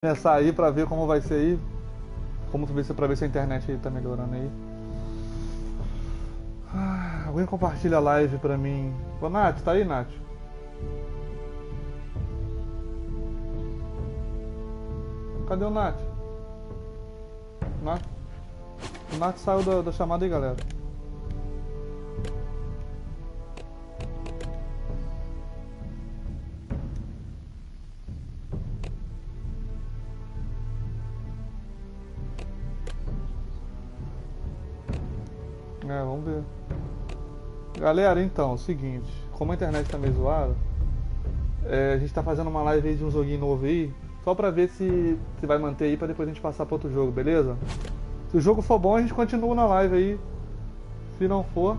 Começar aí pra ver como vai ser aí. Como tu vê pra ver se a internet aí tá melhorando aí. Alguém compartilha a live pra mim. Ô Nath, tá aí, Nath? Cadê o Nath? O Nath saiu da chamada aí, galera. Vamos ver. Galera, então, é o seguinte. Como a internet tá meio zoada, a gente tá fazendo uma live aí de um joguinho novo aí. Só pra ver se vai manter aí pra depois a gente passar pra outro jogo, beleza? Se o jogo for bom, a gente continua na live aí. Se não for,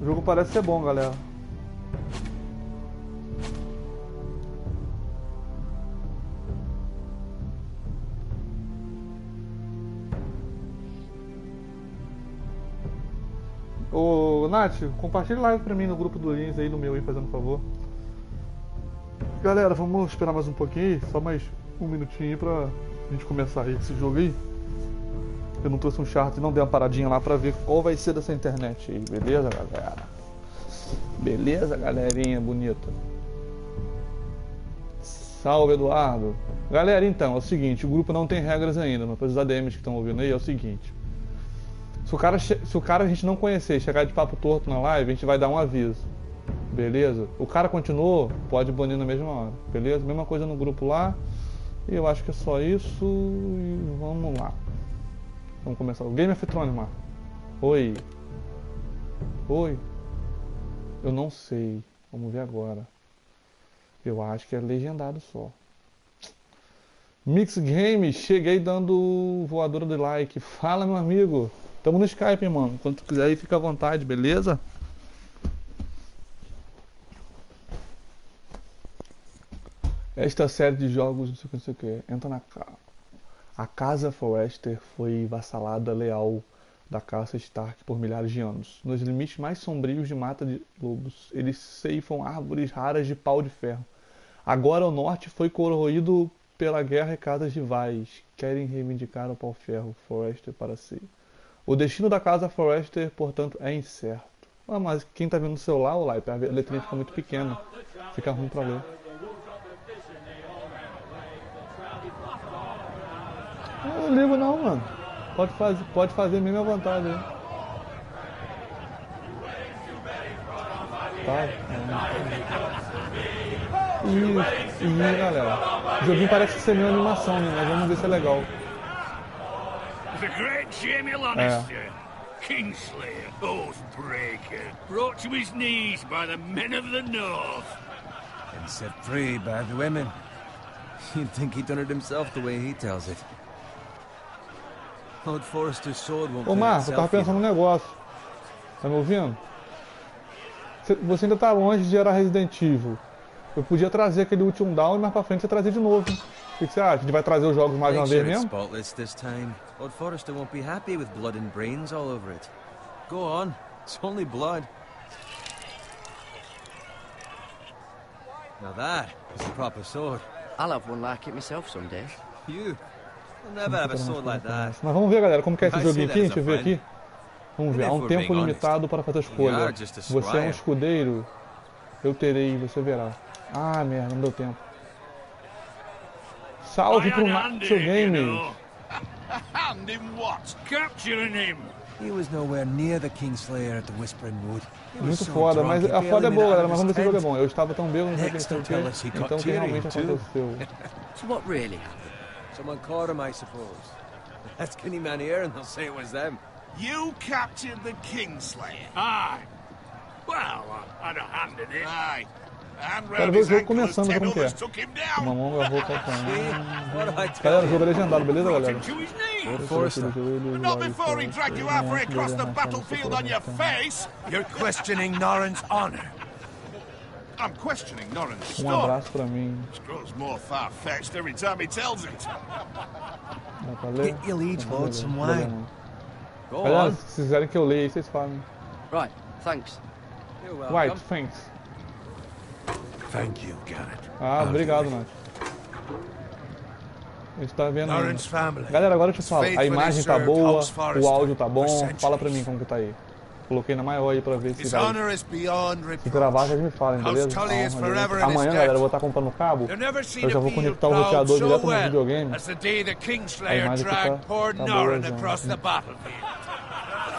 o jogo parece ser bom, galera. Ô, Nath, compartilha a live pra mim no grupo do Lins aí, no meu aí, fazendo um favor. Galera, vamos esperar mais um pouquinho aí, só mais um minutinho aí pra gente começar aí esse jogo aí. Eu não trouxe um chart e não dei uma paradinha lá pra ver qual vai ser dessa internet aí, beleza, galera? Beleza, galerinha bonita? Salve, Eduardo. Galera, então, é o seguinte, o grupo não tem regras ainda, mas para os ADMs que estão ouvindo aí, é o seguinte. Se o cara a gente não conhecer e chegar de papo torto na live, a gente vai dar um aviso. Beleza? O cara continuou, pode banir na mesma hora. Beleza? Mesma coisa no grupo lá. E eu acho que é só isso. E vamos lá. Vamos começar. O Game of Thrones, Marco. Oi. Oi. Eu não sei. Vamos ver agora. Eu acho que é legendado só. Mix Game, cheguei dando voadora de like. Fala, meu amigo. Tamo no Skype, mano. Quando tu quiser aí, fica à vontade, beleza? Esta série de jogos, não sei o que. Entra na casa. A Casa Forrester foi vassalada leal da caça Stark por milhares de anos. Nos limites mais sombrios de mata de lobos, eles ceifam árvores raras de pau de ferro. Agora o norte foi corroído pela guerra e casas rivais. Querem reivindicar o pau-ferro Forrester para si. O destino da Casa Forrester, portanto, é incerto. Ah, mas quem tá vendo no celular, o a letrinha fica muito pequena. Fica ruim pra ler. Eu não ligo não, mano. Pode fazer mesmo à vontade aí. Tá? E galera. O joguinho parece ser meio animação, né? Mas vamos ver se é legal. The great Jamie Lannister, Kingslayer, Oathbreaker, brought to his knees by the men of the North. And set free by the women. You'd think he'd done it himself the way he tells it. Lord Forrester's sword won't Ô Marco, eu tava pensando num negócio. Tá me ouvindo? Você ainda tá longe de gerar Resident Evil. Eu podia trazer aquele último down e mais pra frente você trazer de novo. O que você acha? A gente vai trazer os jogos mais uma vez mesmo? Lord Forrester won't be happy with blood and brains all over it. Go on, it's only blood. Now that is a proper sword. I'll have one like it myself someday. You'll never have a sword like that. Mas vamos ver, galera, como que é esse joguinho aqui? Deixa eu ver aqui. Vamos ver, há um tempo limitado para fazer a escolha. Você é um escudeiro? Eu terei, você verá. Ah, merda, não deu tempo. Salve pro Nacho Games! Hand him what? Capturing him! He was nowhere near the Kingslayer at the Whispering Wood. Muito foda, mas a foda é boa, galera, mas vamos ver se o jogo é bom. Eu estava tão bêbado, não sei o que, então o que realmente aconteceu. So what really happened? Someone caught him, I suppose. Ask any man here and they'll say it was them. You captured the Kingslayer? Aye. Well, I had a hand in it. Aye. Quero ver o jogo começando, como que é. Uma mão agarrou o Galera, o jogo é legendado, beleza, galera? Not before he dragged you halfway across the battlefield on your face. You're questioning Norrin's honor. I'm questioning Norrin's story. Abraço pra mim. Grows more far-fetched every time he tells it. Dá pra ler? You'll each want some wine. Galera, se quiserem que eu leia aí, vocês falam. Right, thanks. Right, thanks. Thank you, Garrett. Obrigado, Nath. A gente tá vendo ainda. Norrin's family. Galera, agora eu te falo, a faithfully imagem tá served boa, House Forrester o áudio tá bom, for fala pra mim centuries. como que tá aí. Coloquei na maior aí pra ver se His vai. honor is beyond Se gravar, reproach. vocês me falem, House beleza? Tully is Então, forever in amanhã, his galera, eu debt. vou estar comprando o cabo. You've never seen Eu já a vou field conectar o plowed roteador so direto no well videogame. as the day the A Kingslayer imagem que dragged poor tá Norrin boa já. across the battlefield.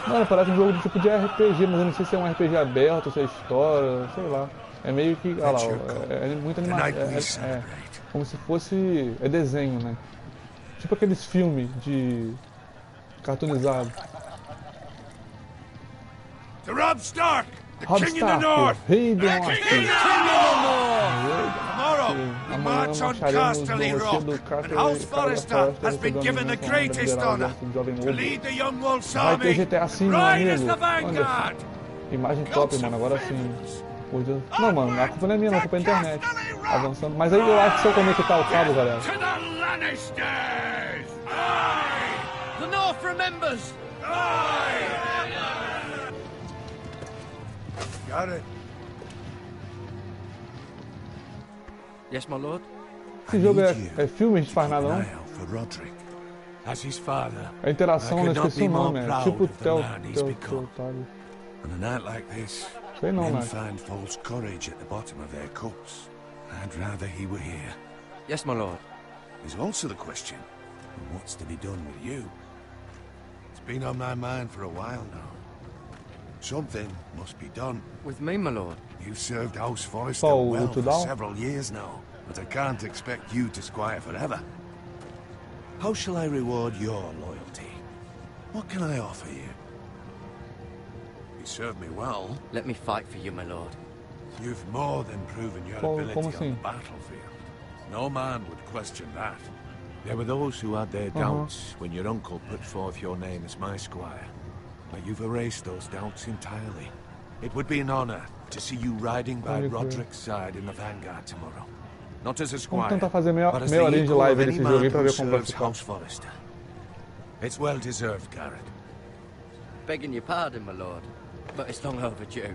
Mano, parece um jogo de tipo de RPG, mas eu não sei se é um RPG aberto, se é história, sei lá. É meio que, olha lá, é muito animado, é como se fosse, é desenho, né? Tipo aqueles filmes de cartoonizado. To Robb Stark, the Robb King in the Stark, North. Rei do Norte. Tomorrow, we Amanhã march on marcharemos no Casterly rochedo do Rock, and House Forrester has been given the greatest honor to lead the Young Wolf's Vai ter army GTA sim, meu right as amigo. the vanguard. Olha, imagem top, mano, agora sim. Por Deus. Não, mano, a culpa não é minha, não, a culpa é da internet. Avançando. Mas aí eu acho que se eu conectar o cabo, galera. To the Lannisters! Aye! The North remembers! Got it. Yes, my lord? Esse jogo é filme, a gente faz nada não. For Roderick. As his father, A interação, né? Esqueci o nome, é proud tipo of the man he's Tel. become. on a night like this, Sei não, men né? find false courage at the bottom of their cups. I'd rather he were here. Yes, my lord. There's also the question of what's to be done with you. It's been on my mind for a while now. Something must be done. With me, my lord. You've served House Forrester Oh, well for Tudor? several years now, but I can't expect you to squire forever. How shall I reward your loyalty? What can I offer you? You serve me well. Let me fight for you, my lord. You've more than proven your Como ability on the assim? battlefield. No man would question that. There were those who had their doubts when your uncle put forth your name as my squire. But you've erased those doubts entirely. It would be an honor to see you riding by Pode crer. Roderick's side in the vanguard tomorrow. Not as a Vamos squire, tentar fazer meia but as horinha the de equal of live any desse jogo aí man pra who ver como vai serves ficar. House Forrester. It's well deserved, Garrett. Begging your pardon, my lord, but it's long overdue.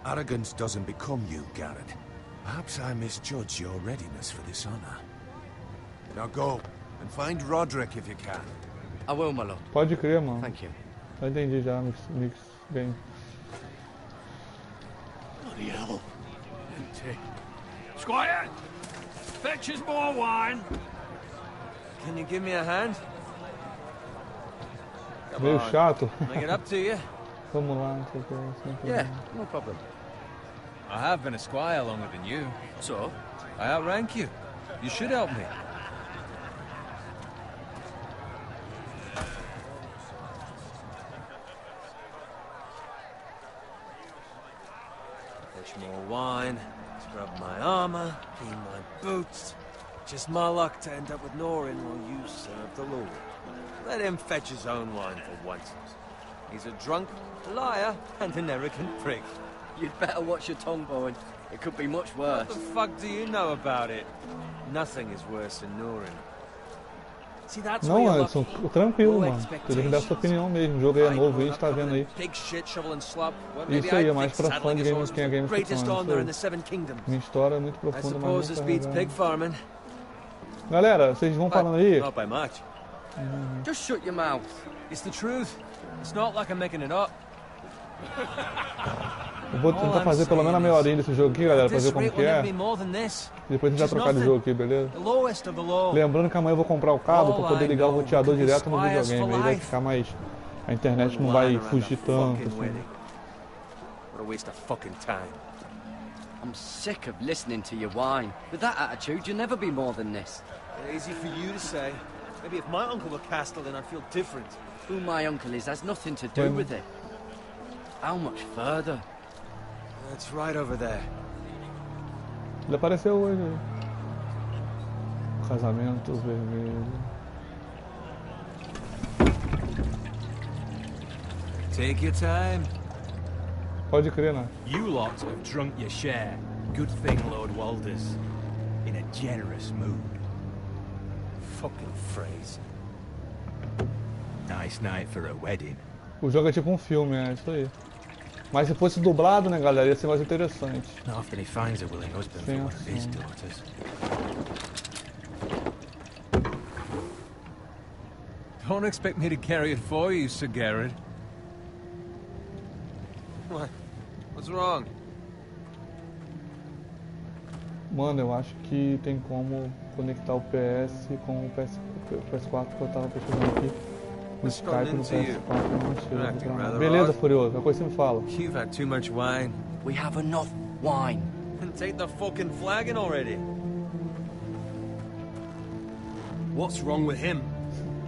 Arrogance doesn't become you, Garrett. Perhaps I misjudge your readiness for this honor. Now go, and find Roderick if you can. I will, my lord. Pode crer, mano. Thank you. Já entendi já, mix game. Bloody hell. Empty. Squire! Fetch us more wine! Can you give me a hand? Come Meio on. chato. Make it up to you. Vamos lá, não sei o que. sem Yeah, problema. no problem. I have been a squire longer than you. So, I outrank you. You should help me. Fetch more wine, scrub my armor, clean my boots. Just my luck to end up with Norin while you serve the Lord. Let him fetch his own wine for once. He's a drunk, a liar, and an arrogant prick. you'd better watch your tongue, Bowen. It could be much worse. What the fuck do you know about it? Nothing is worse than Norin. See, that's where Não, you're Edson, lucky. tranquilo, Low mano. Você tem que dar sua expectations. opinião mesmo. O jogo aí é I novo grew aí, up você tá vendo aí. Big shit, shovel and slop. Well, Isso maybe aí, é I'd mais think pra fã saddling de his games, horse quem é was the games que greatest fã. honor in the Isso Seven Kingdoms. aí. Minha história é muito I profunda, mas suppose não this tá beats jogando. pig farming. Galera, vocês vão falando aí. Not by much. Just shut your mouth. It's the truth. It's not like I'm making it up. Eu vou tentar fazer pelo menos a meia horinha desse jogo aqui, galera, pra This ver como rate que will é. never be more than this. Depois a gente vai trocar de jogo aqui, beleza? The lowest of the low. Lembrando que amanhã eu vou comprar o cabo pra poder ligar o roteador direto no videogame. Aí vai ficar mais... A internet não vai fugir tanto, assim. What a waste of fucking time. I'm sick of listening to your whine. With that attitude, you'll never be more than this. Easy for you to say. Maybe if my uncle were Castellan, I'd feel different. Who my uncle is has nothing to do with it. How much further? It's right over there. Ele apareceu hoje. Casamento vermelho. Take your time. Pode crer, né? You lot have drunk your share. Good thing Lord Walder's in a generous mood. Fucking phrase. Nice night for a wedding. O jogo é tipo um filme, é isso aí. Mas se fosse dublado, né, galera, ia ser mais interessante. Not often he finds a willing husband for one of his daughters. Don't expect me to carry it for you, Sir Garrett. What? What's wrong? Mano, eu acho que tem como conectar o PS com o PS4 que eu tava pesquisando aqui. O Skype no PS4 não chega. Beleza, Furioso, a coisa você me fala. You've had too much wine. We have enough wine. And take the fucking flagon already. What's wrong with him?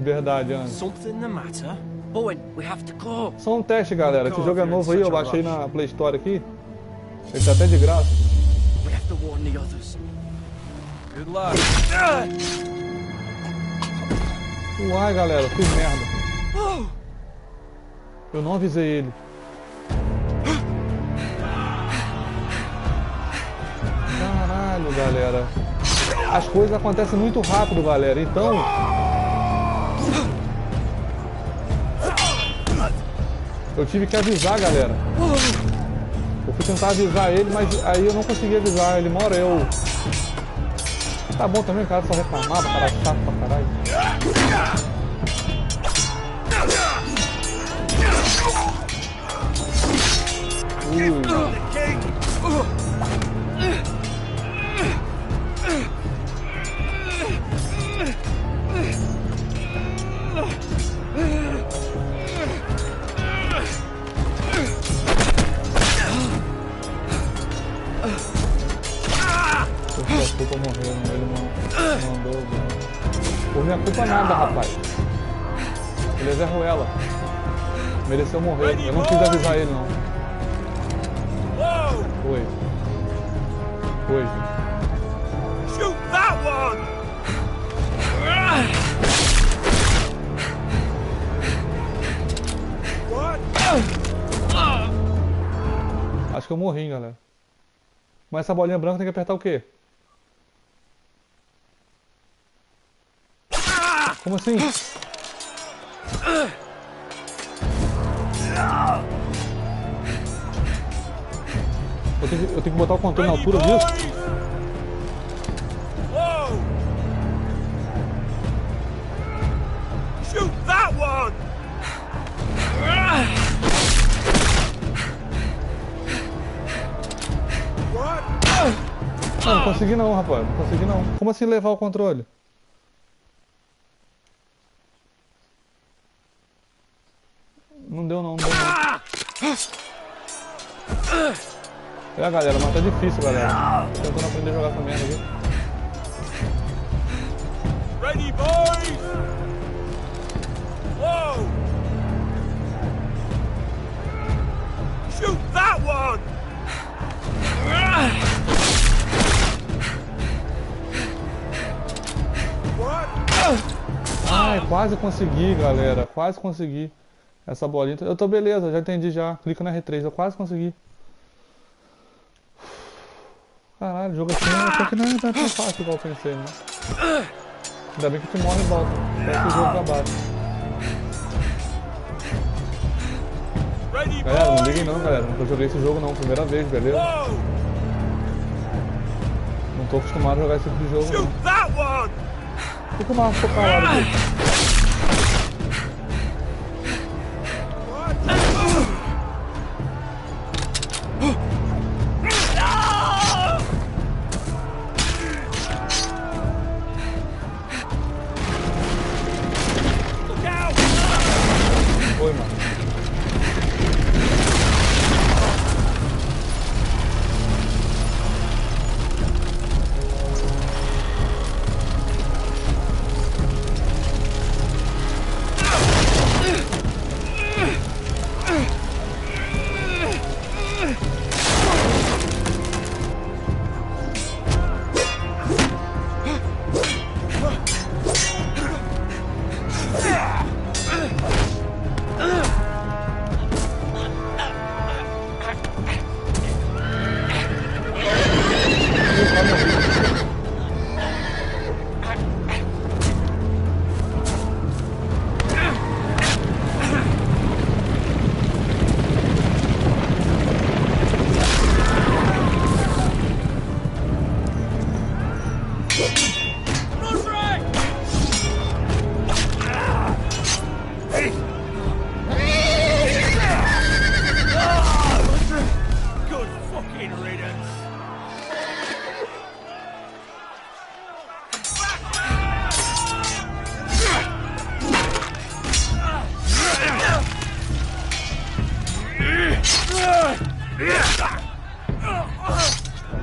Verdade, Ana. Something the matter? Owen, we have to go. Só um teste, galera. Esse jogo é novo aí, eu baixei na Play Store aqui. Ele tá até de graça. We have to warn the others. Good luck. Uai, galera, eu fiz merda. Eu não avisei ele. Caralho, galera. As coisas acontecem muito rápido, galera. Então... eu tive que avisar, galera. Eu fui tentar avisar ele, mas aí eu não consegui avisar. Ele mora eu... Tá bom também, cara, só reclamava, cara, chato pra caralho. Por culpa morreu, ele não mandou. Por minha culpa nada, rapaz. Ele é Zé Ruela. Mereceu morrer. Eu não quis avisar ele, não. Foi. Foi. Shoot that one! Acho que eu morri, galera. Mas essa bolinha branca tem que apertar o quê? Como assim? Eu tenho que botar o controle na altura disso? Shoot that one! Não consegui não, rapaz. Não consegui não. Como assim levar o controle? Não deu não, não deu não. É, galera, mas tá difícil, galera. Tô tentando aprender a jogar essa merda aqui. Ready, boys! Whoa! Shoot that one! Ai, quase consegui, galera. Quase consegui. Essa bolinha. Eu tô beleza, já entendi já. Clica na R3, eu quase consegui. Caralho, o jogo assim até que não é tão fácil igual eu pensei, né? Ainda bem que tu morre e volta. Desce o jogo pra baixo. Galera, não liguem não, galera. Nunca joguei esse jogo não, primeira vez, beleza? Não tô acostumado a jogar esse tipo de jogo não. Por que o Marcos ficou calado aqui? Foi, mano.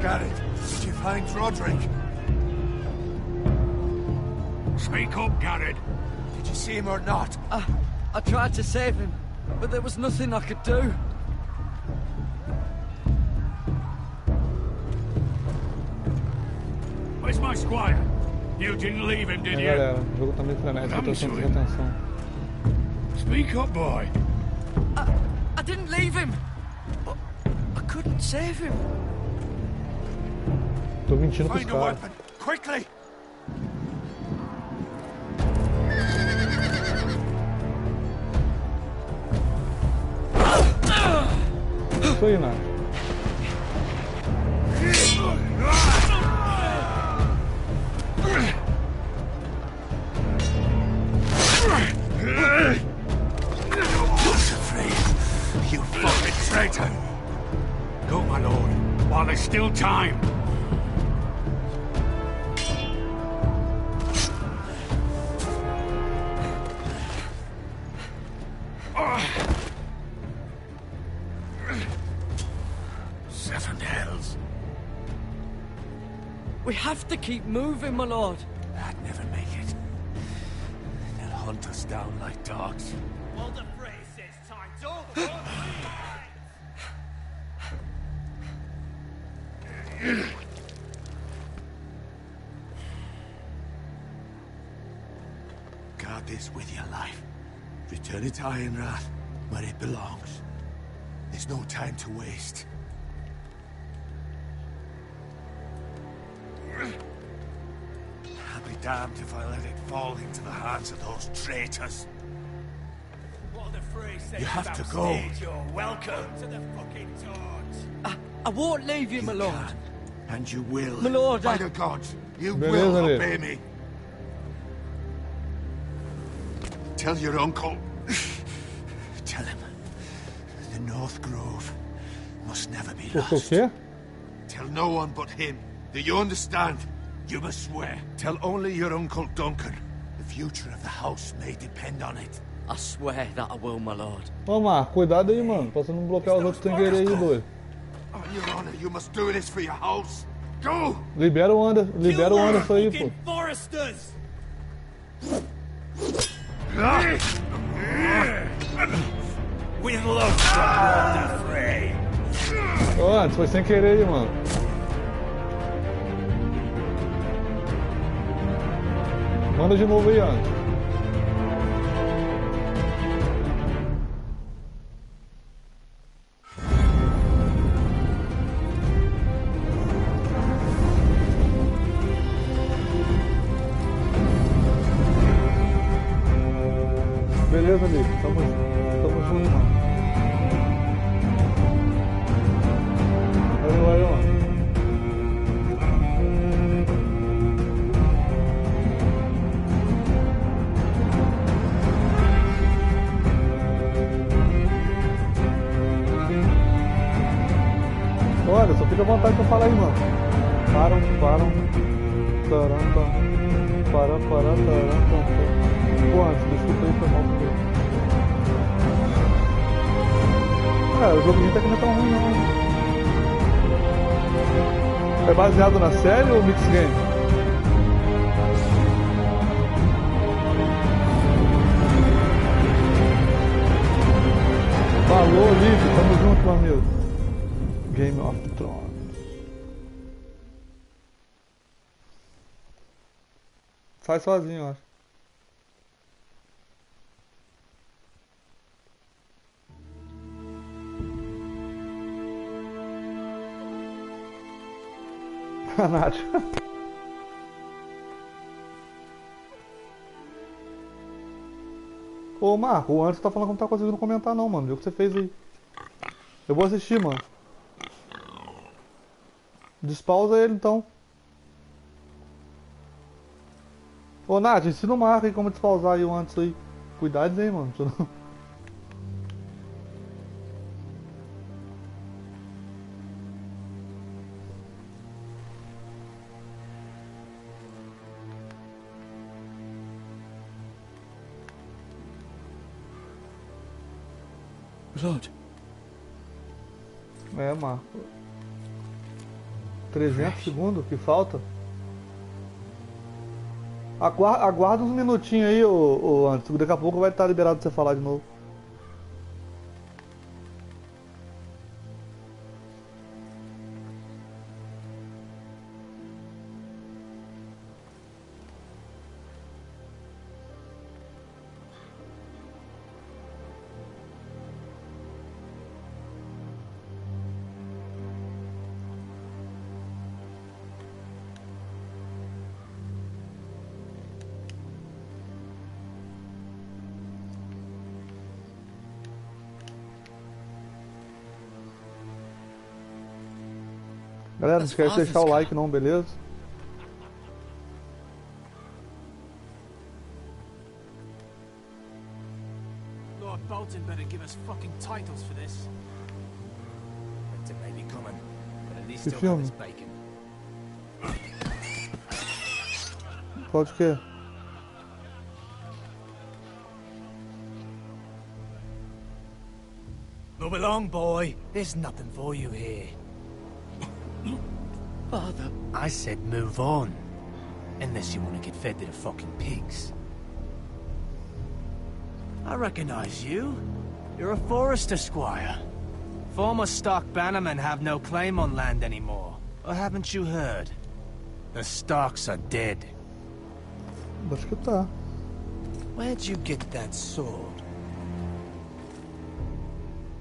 Garrett, did you find Roderick? Speak up, Garrett. Did you see him or not? I tried to save him, but there was nothing I could do. Where's my squire? You didn't leave him, did you? Galera, o jogo tá meio frenético, eu tô sem prestar atenção. Speak up, boy. I didn't leave him, but I couldn't save him. Tô mentindo pros Find a caras. weapon, quickly! Isso aí, Nath. You fucking traitor! Go, my lord, while there's still time. Seven hells. We have to keep moving, my lord. I'd never make it. They'll hunt us down like dogs. Well, the phrase says time's over. Guard this with your life. Return it to Ironrath, where it belongs. There's no time to waste. I'll be damned if I let it fall into the hands of those traitors. What the phrase says You have about to go. stage, you're welcome to the fucking torch. I won't leave you, my lord. can, and you will. My lord, By I- the gods, you Beleza, will Lê. obey me. Tell your uncle. Tell him. The North Grove must never be Por lost. quê? Tell no one but him. Do you understand? You must swear. Tell only your Uncle Duncan. The future of the house may depend on it. I swear that I will, my lord. Ô, Marco, cuidado aí, mano. Pra você não bloquear os outros sem querer aí, doido. On your honor, you must do this for your house. Go! Libera o Anderson aí, pô. Fucking Foresters! With love from the fray. Ô, Anderson, foi sem querer aí, mano. Manda de novo aí, Anderson. Beleza, amigo. Tamo junto, mano. Valeu, mano. Olha, só fica à vontade pra falar aí, mano. Param. Taranta. Taranta. Pô, antes, desculpa aí, foi mal comigo. O joguinho até que não é tão ruim, não. É baseado na série ou mix game? Falou, Liv, tamo junto, meu amigo. Game of Thrones. Sai sozinho, eu acho. A Nath. Ô, Marco, o Anderson tá falando que não tá conseguindo comentar não, mano. Viu o que você fez aí? Eu vou assistir, mano. Despausa ele, então. Ô, Nath, ensina o Marco aí como despausar aí o Anderson aí. Cuidado aí, mano. Senão... Blood. É, Marco. 300 segundos que falta. Aguarda uns minutinhos aí, ô Anderson. Daqui a pouco vai estar liberado pra você falar de novo. Galera, não esquece de deixar o like não, beleza? Lord Bolton better give us fucking titles for this. Winter may be coming, but at least Que still got filme? his bacon. Pode o quê? Move along, boy. There's nothing for you here. Father, I said move on. Unless you want to get fed to the fucking pigs. I recognize you. You're a Forester squire. Former Stark bannermen have no claim on land anymore. Or haven't you heard? The Starks are dead. Acho que tá. Where'd you get that sword?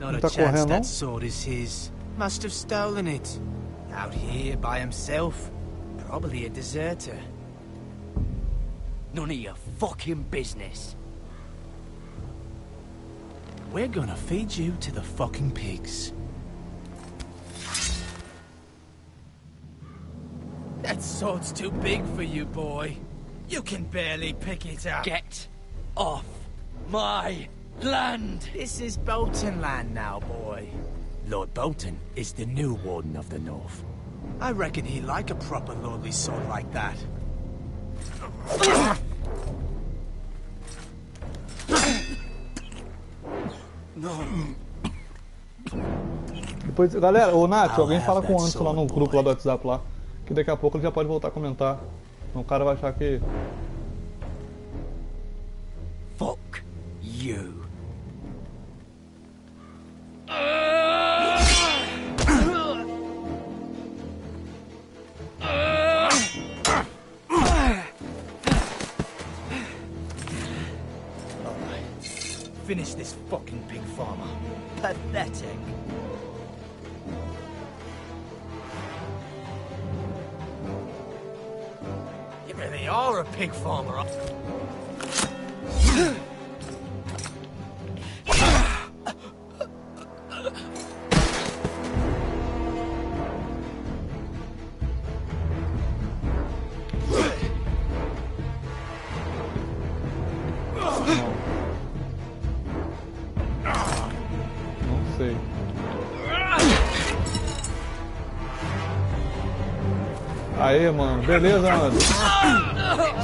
Not Não a tá chance correndo, não? that sword is his. Must have stolen it. Out here by himself. Probably a deserter. none of your fucking business. We're gonna feed you to the fucking pigs. That sword's too big for you, boy. You can barely pick it up. Get off my land! This is Bolton land now, boy. Lord Bolton is the new Warden of the North. I reckon he'd like a proper lordly sword like that. Depois, galera, ô Nath, alguém fala com o Anderson lá no grupo lá do WhatsApp lá, que daqui a pouco ele já pode voltar a comentar. Então o cara vai achar que... Fuck you. Finish this fucking pig farmer. Pathetic. You really are a pig farmer. Não sei. Aê, mano. Beleza, Anderson.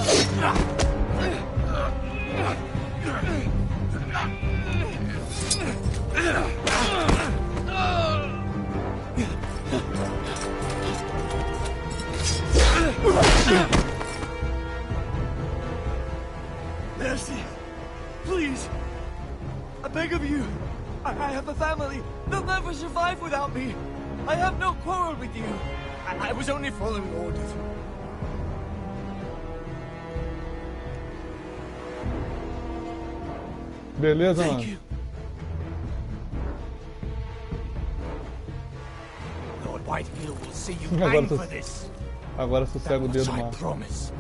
Mercy! Please! I beg of you! I have a family! They'll never survive without me! I have no quarrel with you! I was only following orders. Beleza, Thank mano. you. Lord Whitehill will see you Agora hang tô- for this. Agora sossega o Much dedo, I mano. promise.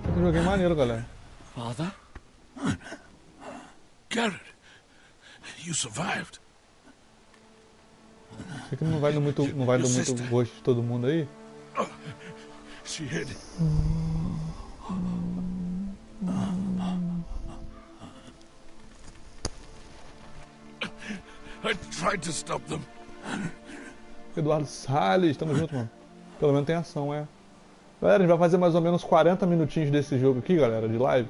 Que joguinho maneiro, galera. Father? Garrett, you survived. Sei que não vai dar muito gosto de todo mundo aí. She hid. I tried to stop them. Eduardo Salles, tamo junto, mano. Pelo menos tem ação, é. Galera, a gente vai fazer mais ou menos 40 minutinhos desse jogo aqui, galera, de live.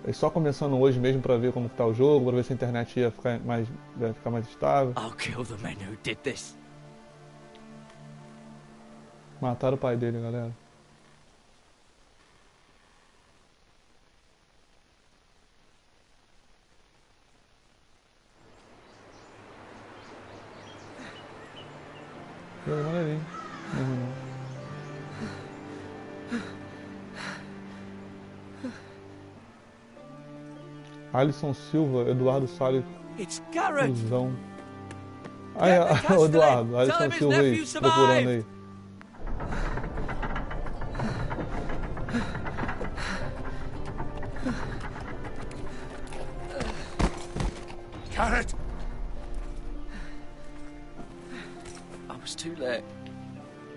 É só começando hoje mesmo pra ver como tá o jogo, pra ver se a internet vai ficar mais estável. I'll kill the men who did this. Mataram o pai dele, galera. Jogo maneirinho. Não. Alisson Silva, Eduardo Salles, It's Garrett! Fusão. Aí, o Eduardo, Alisson Silva aí, procurando aí. Garrett! I was too late.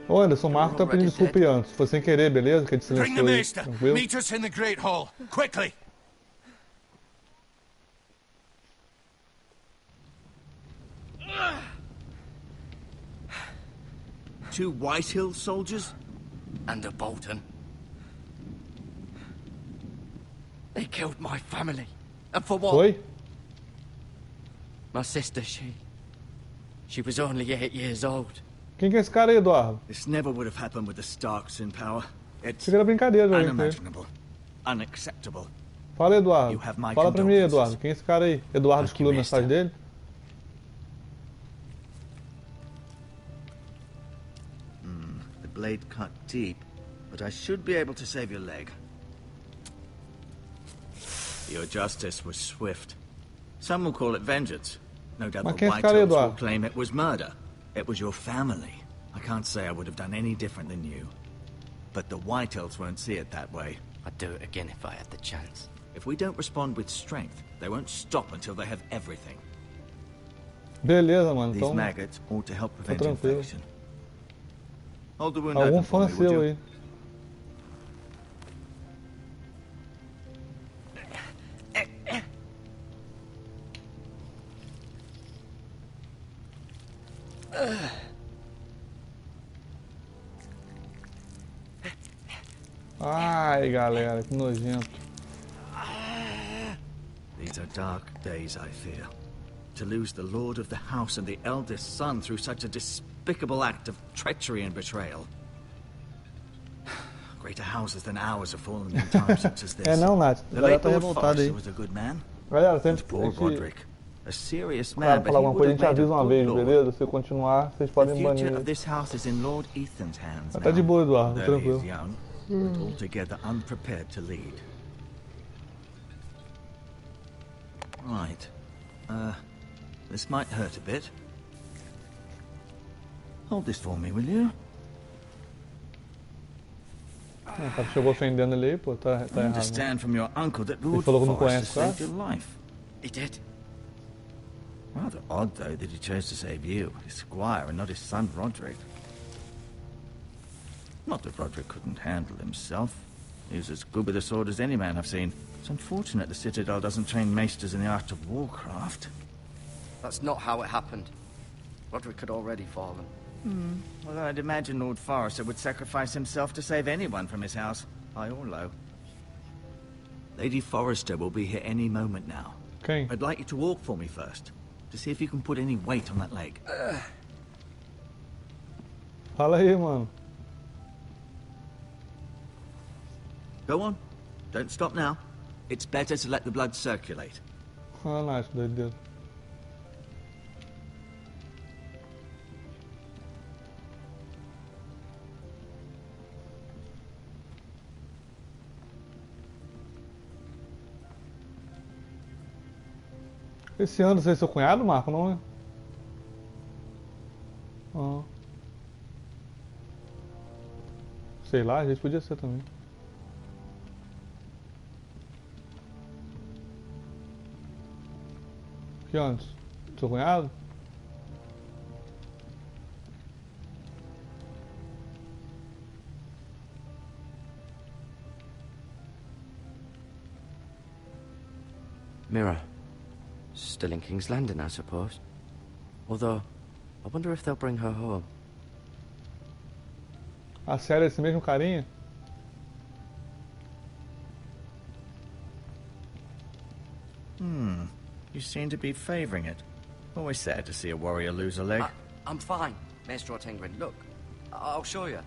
Ô Anderson, Marco tá pedindo desculpa aí antes. Foi sem querer, beleza? Que ele Bring the silenciou aí. maester! Tranquilo? Meet us in the Great Hall! Quickly! Two Whitehill soldiers? And a Bolton. They killed my family. And for what? Foi? My sister, she was only 8 years old. Quem que é esse cara aí, Eduardo? This never would have happened with the Starks in power. It's Achei que era brincadeira, velho. unimaginable. Unacceptable. Fala, Eduardo. You have my Fala pra mim, condolences. Eduardo. Quem é esse cara aí? Eduardo excluiu a Aqui, mensagem mister. dele? The blade cut deep, but I should be able to save your leg. Your justice was swift. Some will call it vengeance. No doubt Mas the quem é esse cara aí, Whitehills will Eduardo? claim it was murder. It was your family. I can't say I would have done any different than you. But the Whitehills won't see it that way. I'd do it again if I had the chance. If we don't respond with strength, they won't stop until they have everything. Beleza, mano. These Então, maggots ought to help prevent tranquilo. infection. Hold the wound algum open for fã me, would seu you? aí. Ai, galera, que nojento. These are dark days, I fear. To lose the lord of the house and the eldest son through such a despicable act of treachery and betrayal. Greater houses than ours have fallen in times such as this. É não, Nath. A The galera late tá Lord revoltada aí. Forrester was a good man. Galera, tem And poor que Roderick. A serious o cara man, but falar he alguma would coisa, a have gente made a avisa uma good vez, lord. beleza? Se continuar, vocês The podem future banir. of this house is in Lord Ethan's hands Tá de now. boa, Eduardo, Though he tranquilo. is young, but altogether unprepared to lead. Right. This might hurt a bit. Hold this for me, will you? O cara chegou ofendendo ele aí, pô, tá I errado. Né? understand from your uncle that Lord falou que não Forrester conhece o saved your life. He did. Rather odd, though, that he chose to save you, his squire, and not his son Roderick. Not that Roderick couldn't handle himself. He was as good with a sword as any man I've seen. It's unfortunate the Citadel doesn't train maesters in the art of warcraft. That's not how it happened. Roderick had already fallen. Well, I'd imagine Lord Forrester would sacrifice himself to save anyone from his house, high or low. Lady Forrester will be here any moment now. Quem? I'd like you to walk for me first, to see if you can put any weight on that leg. Fala aí, mano. Go on. Don't stop now. It's better to let the blood circulate. Ah, Nath, doideira. Esse ano você é seu cunhado, Marco, não é? Ah. Sei lá, às vezes podia ser também. Que antes? Seu cunhado? Mira. Still in King's Landing, I suppose. Although, I wonder if they'll bring her home. A série é esse mesmo carinha? You seem to be favoring it. Always sad to see a warrior lose a leg. I'm fine, Maestro Tengrin. Look, I'll show you.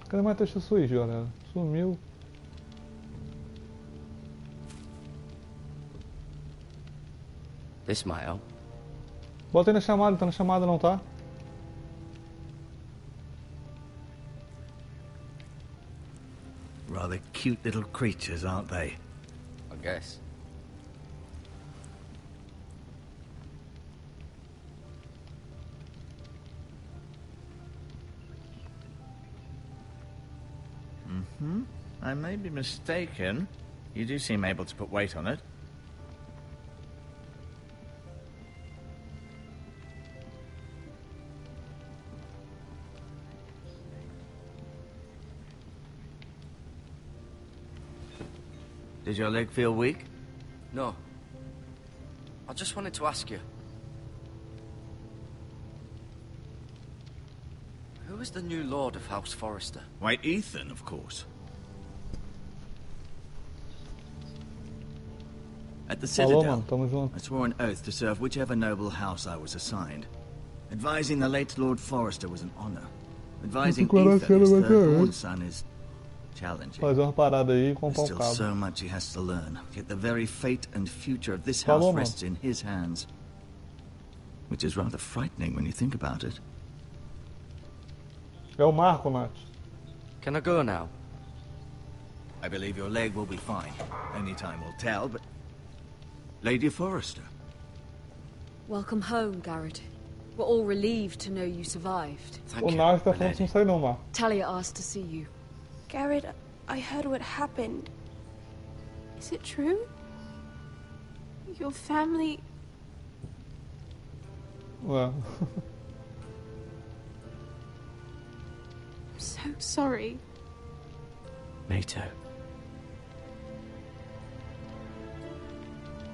Cadê mais texto Switch, galera? Sumiu. This might help. Bota aí na chamada, tá na chamada não tá? Rather cute little creatures, aren't they? I guess. I may be mistaken. You do seem able to put weight on it. Did your leg feel weak? No. I just wanted to ask you. Who is the new Lord of House Forrester? Why, Ethan, of course. At the Falou, Citadel, mano, tamo junto. I swore an oath to serve whichever noble house I was assigned. Advising the late Lord Forrester was an honor. Advising Ethan, his third-born son, is challenging. Fazer uma parada aí e comprar There's um still cabo. so much he has to learn, yet the very fate and future of this Falou, house mano. rests in his hands. Which is rather frightening when you think about it. É o Marco, Nath. Can I go now? I believe your leg will be fine. Only time will tell, but... Lady Forrester. Welcome home, Garrett. We're all relieved to know you survived. Thank O you, Nath tá my falando que lady. não sai não, Marco. Talia asked to see you. Garrett, I heard what happened. Is it true? Your family... Ué. I'm so sorry. Me too.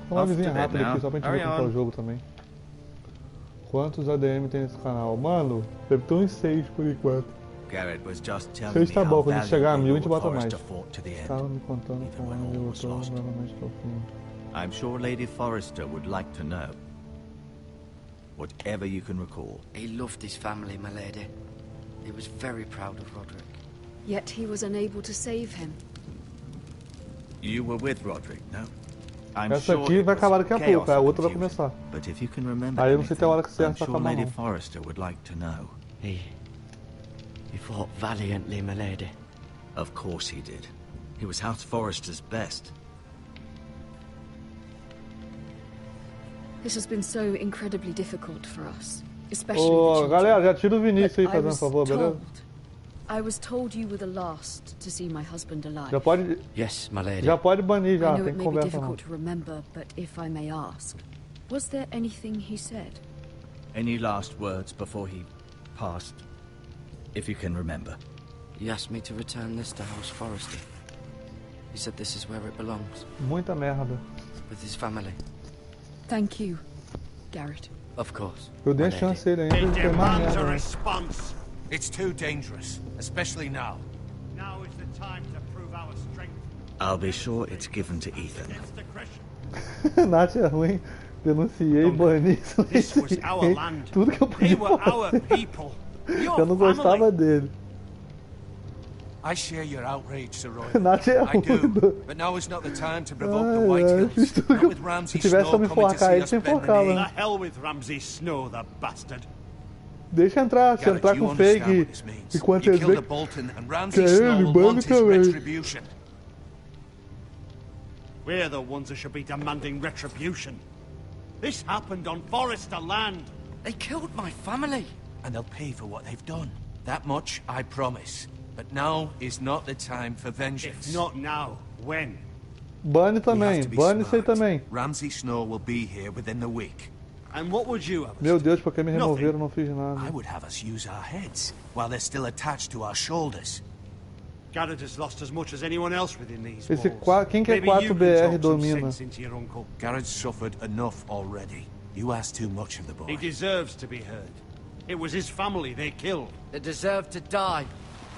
Uma Off to vizinha bed rápida now. aqui, só pra gente Hurry ver como tá o on. jogo também. Quantos ADM tem nesse canal? Mano, deve ter uns 6 por enquanto. Garrett was just telling Seis me tá how bom, quando a gente chegar a 1000 a gente Lord bota mais. Forrester fought to the end. Estava me contando Even com when onde all eu was tô lost. novamente pro fim. I'm sure Lady Forrester would like to know. Whatever you can recall. He loved his family, my lady. He was very proud of Roderick. Yet he was unable to save him. You were with Roderick, no? I'm Essa sure aqui it vai was acabar daqui a chaos pouco, a and outra vai confusion. começar. But if you can remember Aí eu não sei até a hora que anything, I'm certo sure acabar Lady não. Forrester would like to know. He fought valiantly, my lady. Of course he did. He was House Forrester's best. This has been so incredibly difficult for us. Especially Ô, the galera, children. já tira o Vinícius aí But I fazendo was favor, beleza? I was told you were the last to see my husband alive. Já pode, Yes, my lady. já pode banir I já, know tem it que may be conversa não. difficult to remember, but if I may ask, was there anything he said? Any last words before he passed? If you can remember. He asked me to return this to House Forrester. He said this is where it belongs, Muita merda. with his family. Thank you, Garrett. Of course. Eu dei my a chance lady. a ele ainda de ter mais Demands a merda. né? response. It's too dangerous, especially now. Now is the time to prove our strength I'll be sure it's given to Ethan. against aggression. Nath é ruim. Denunciei, bani, This was our silenciei. land. Tudo que eu They podia were falar. our people. Your Eu não gostava family. dele. I share your outrage, Sir Roy. Nath é I do, ruim. but now is not the time to provoke the Ai, White ai, Hills. fiz tudo que Not eu... with Se Ramsay tivesse Snow só me coming to enforcar, see ele us se bend the enforcava. knee. The hell with Ramsay Snow, the bastard. Deixa entrar, se Garrett, entrar you com understand fake what this means. e quando You eles killed the veem Bolton, and que Ramsay é Snow ele, will bando want his também. retribution. We're the ones who should be demanding retribution. This happened on Forrester land. They killed my family. And they'll pay for what they've done. That much I promise. But now is not the time for vengeance. If not now, when? Bane We have também, to be bane isso aí smart. também. Ramsay Snow will be here within the week. And what would you have? us Meu do? Deus, porque me Nothing. removeram, não fiz I nada. would have us use our heads while they're still attached to our shoulders. Garrett has lost as much as anyone else within these Esse walls. quem que é Maybe you 4BR can talk some domina? sense into your uncle. Garrett's suffered enough already. You ask too much of the boy. He deserves to be heard. It was his family they killed. They deserve to die.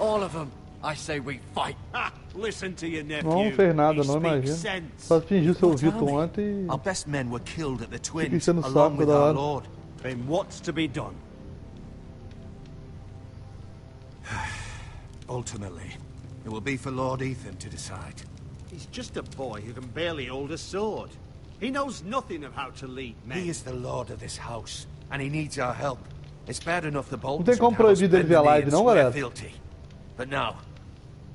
All of them. I say we fight. Ha! Listen to your nephew. Não fez nada, He não speaks imagino. sense. Só fingiu ser ouvido ontem Our best men were killed at the Fica Twins, enchendo o along saco with da our hora. lord. Then what's to be done? Ultimately, it will be for Lord Ethan to decide. He's just a boy who can barely hold a sword. He knows nothing of how to lead men. He is the lord of this house, and he needs our help. It's bad enough the Não Boltons tem como would have us proibir dele bend ver a the knee live, and não, swear galera? fealty. But now,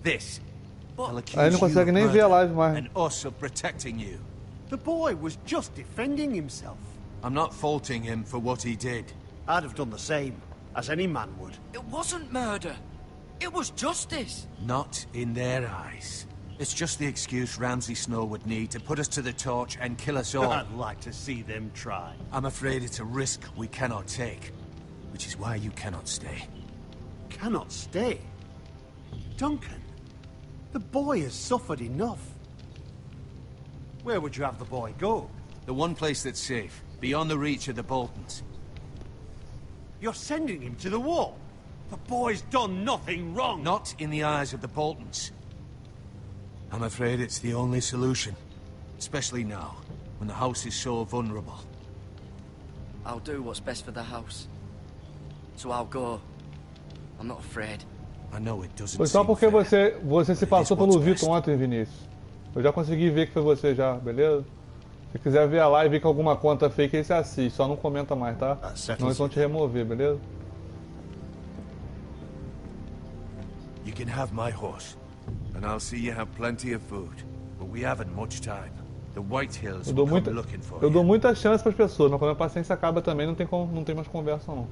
this. I'll accuse Aí não consegue you nem of ver a murder, live mais. and us of protecting you. The boy was just defending himself. I'm not faulting him for what he did. I'd have done the same, as any man would. It wasn't murder. It was justice. Not in their eyes. It's just the excuse Ramsay Snow would need to put us to the torch and kill us all. I'd like to see them try. I'm afraid it's a risk we cannot take, which is why you cannot stay. Cannot stay. Duncan, the boy has suffered enough. Where would you have the boy go? The one place that's safe, beyond the reach of the Boltons. You're sending him to the wall. The boy's done nothing wrong. Not in the eyes of the Boltons. I'm afraid it's the only solution. Especially now, when the house is so vulnerable. I'll do what's best for the house. So I'll go. I'm not afraid. I know it doesn't Foi só seem porque fair, você se passou pelo Vitor ontem, Vinícius. Eu já consegui ver que foi você já, beleza? Se quiser ver a live e ver que alguma conta fake, aí você assiste. Só não comenta mais, tá? Senão eles vão te remover, beleza? You can have my horse, and I'll see you have plenty of food. But we haven't much time. The White Hills Eu will dou, come looking for eu dou you. muita chance pras pessoas, mas quando a paciência acaba também não tem mais conversa não.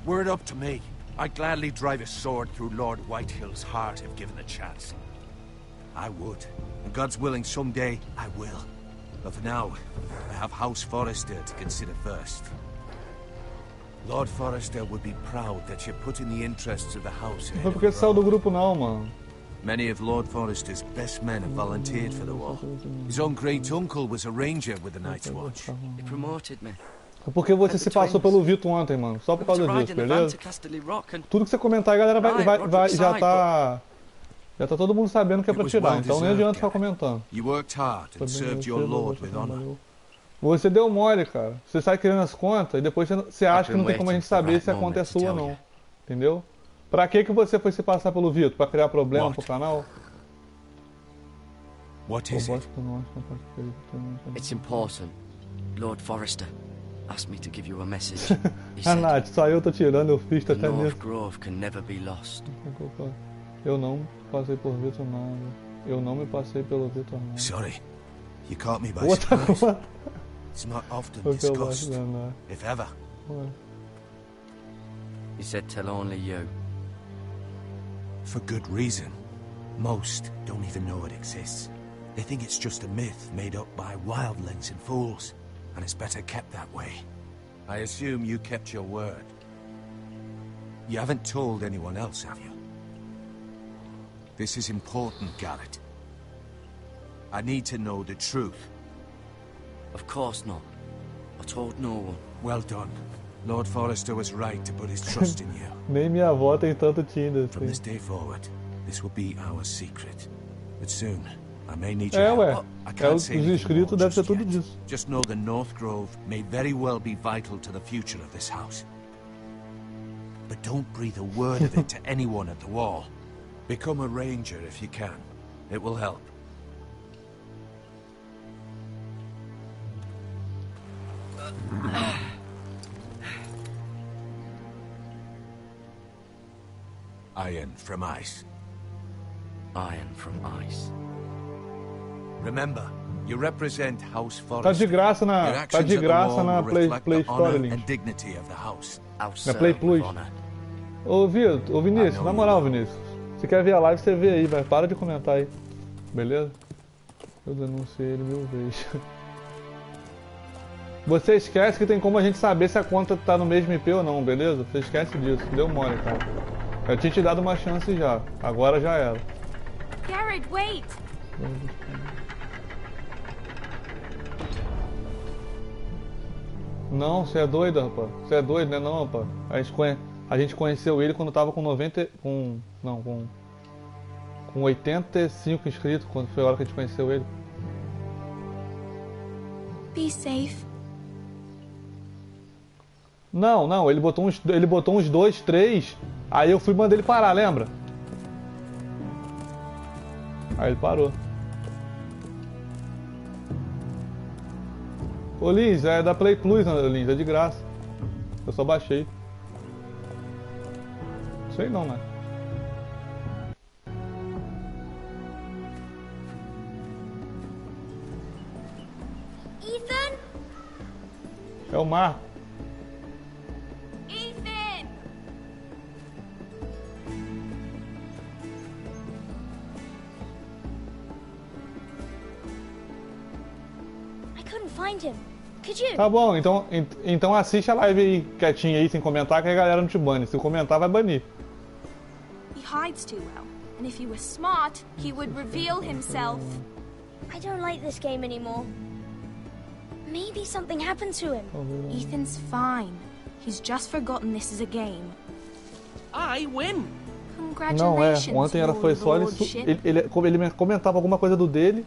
Were it up to me, I'd gladly drive a sword through Lord Whitehill's heart if given the chance. I would. And God's willing, someday I will. But for now, I have House Forrester to consider first. Lord Forrester would be proud that you're putting the interests of the house Não ahead foi of porque your saiu do own. grupo não, mano. Many of Lord Forrester's best men have volunteered for the war. His own great uncle was a ranger with the Night's Watch. He promoted me. É porque você se passou pelo Vitor ontem, mano. Só por causa disso, beleza? Tudo que você comentar, a galera já tá todo mundo sabendo que é pra tirar, então nem adianta ficar comentando. You worked hard and served your lord with honor. Você deu mole, cara. Você sai criando as contas e depois você acha que não tem como a gente saber se a conta é sua ou não. Entendeu? Pra que você foi se passar pelo Vitor? Pra criar problema pro canal? What is it? It's important. Lord Forrester asked me to give you a message. He Ah, said, Nath, só eu tô tirando, eu fiz the até North mesmo. Grove can never be lost. Eu não passei por Vitor nada. Eu não me passei pelo Vitor nada. Sorry, you caught me by Outra surprise. coisa. It's not often O que eu gosto discussed, de andar. if ever. He said, tell only you. For good reason. Most don't even know it exists. They think it's just a myth made up by wildlings and fools, and it's better kept that way. I assume you kept your word. You haven't told anyone else, have you? This is important, Garrett. I need to know the truth. Of course not. I told no one. Well done. Lord Forrester was right to put his trust in you. Nem minha avó tem tanto Tinder From assim. this day forward, this will be our secret. But soon, I may need É, your ué. help. I É, can't os say anything inscritos more deve ser just tudo yet. disso. Just know the North Grove may very well be vital to the future of this house. But don't breathe a word of it to anyone at the wall. Become a ranger if you can. It will help. Iron from ice. Iron from ice. Remember, you represent House Tá Forrester. de graça na, Your tá actions de at the graça wall na will Play reflect the Store, honor Link. and dignity of the house. I'll Na serve Play with Plus. honor. Ô, Vitor, ô Vinícius, na moral, Vinícius. Você quer ver a live, você vê aí, vai. Para de comentar aí. Beleza? Eu denunciei ele 1000 vezes. Você esquece que tem como a gente saber se a conta tá no mesmo IP ou não, beleza? Você esquece disso, deu mole, cara. Eu tinha te dado uma chance já, agora já era. Garrett, wait! Não, você é doido, rapaz. Você é doido, né não, rapaz? A gente conheceu ele quando tava com 90... com 85 inscritos, quando foi a hora que a gente conheceu ele. Be safe. Não, ele botou uns 2, 3, aí eu fui e mandei ele parar, lembra? Aí ele parou. Ô Lins, é da Play Plus, né, Lins? É de graça. Eu só baixei. Sei não, né? Ethan? É o Marco. Ethan! I couldn't find him. Could you? Tá bom, então assiste a live aí quietinha aí, sem comentar, que a galera não te bane. Se comentar, vai banir. He hides too well, and if he were smart, he would reveal himself. I don't like this game anymore. Maybe something happened to him. Ethan's fine. He's just forgotten this is a game. I win. Não, é. Congratulations, Ontem your foi só lordship. ele comentava alguma coisa do dele,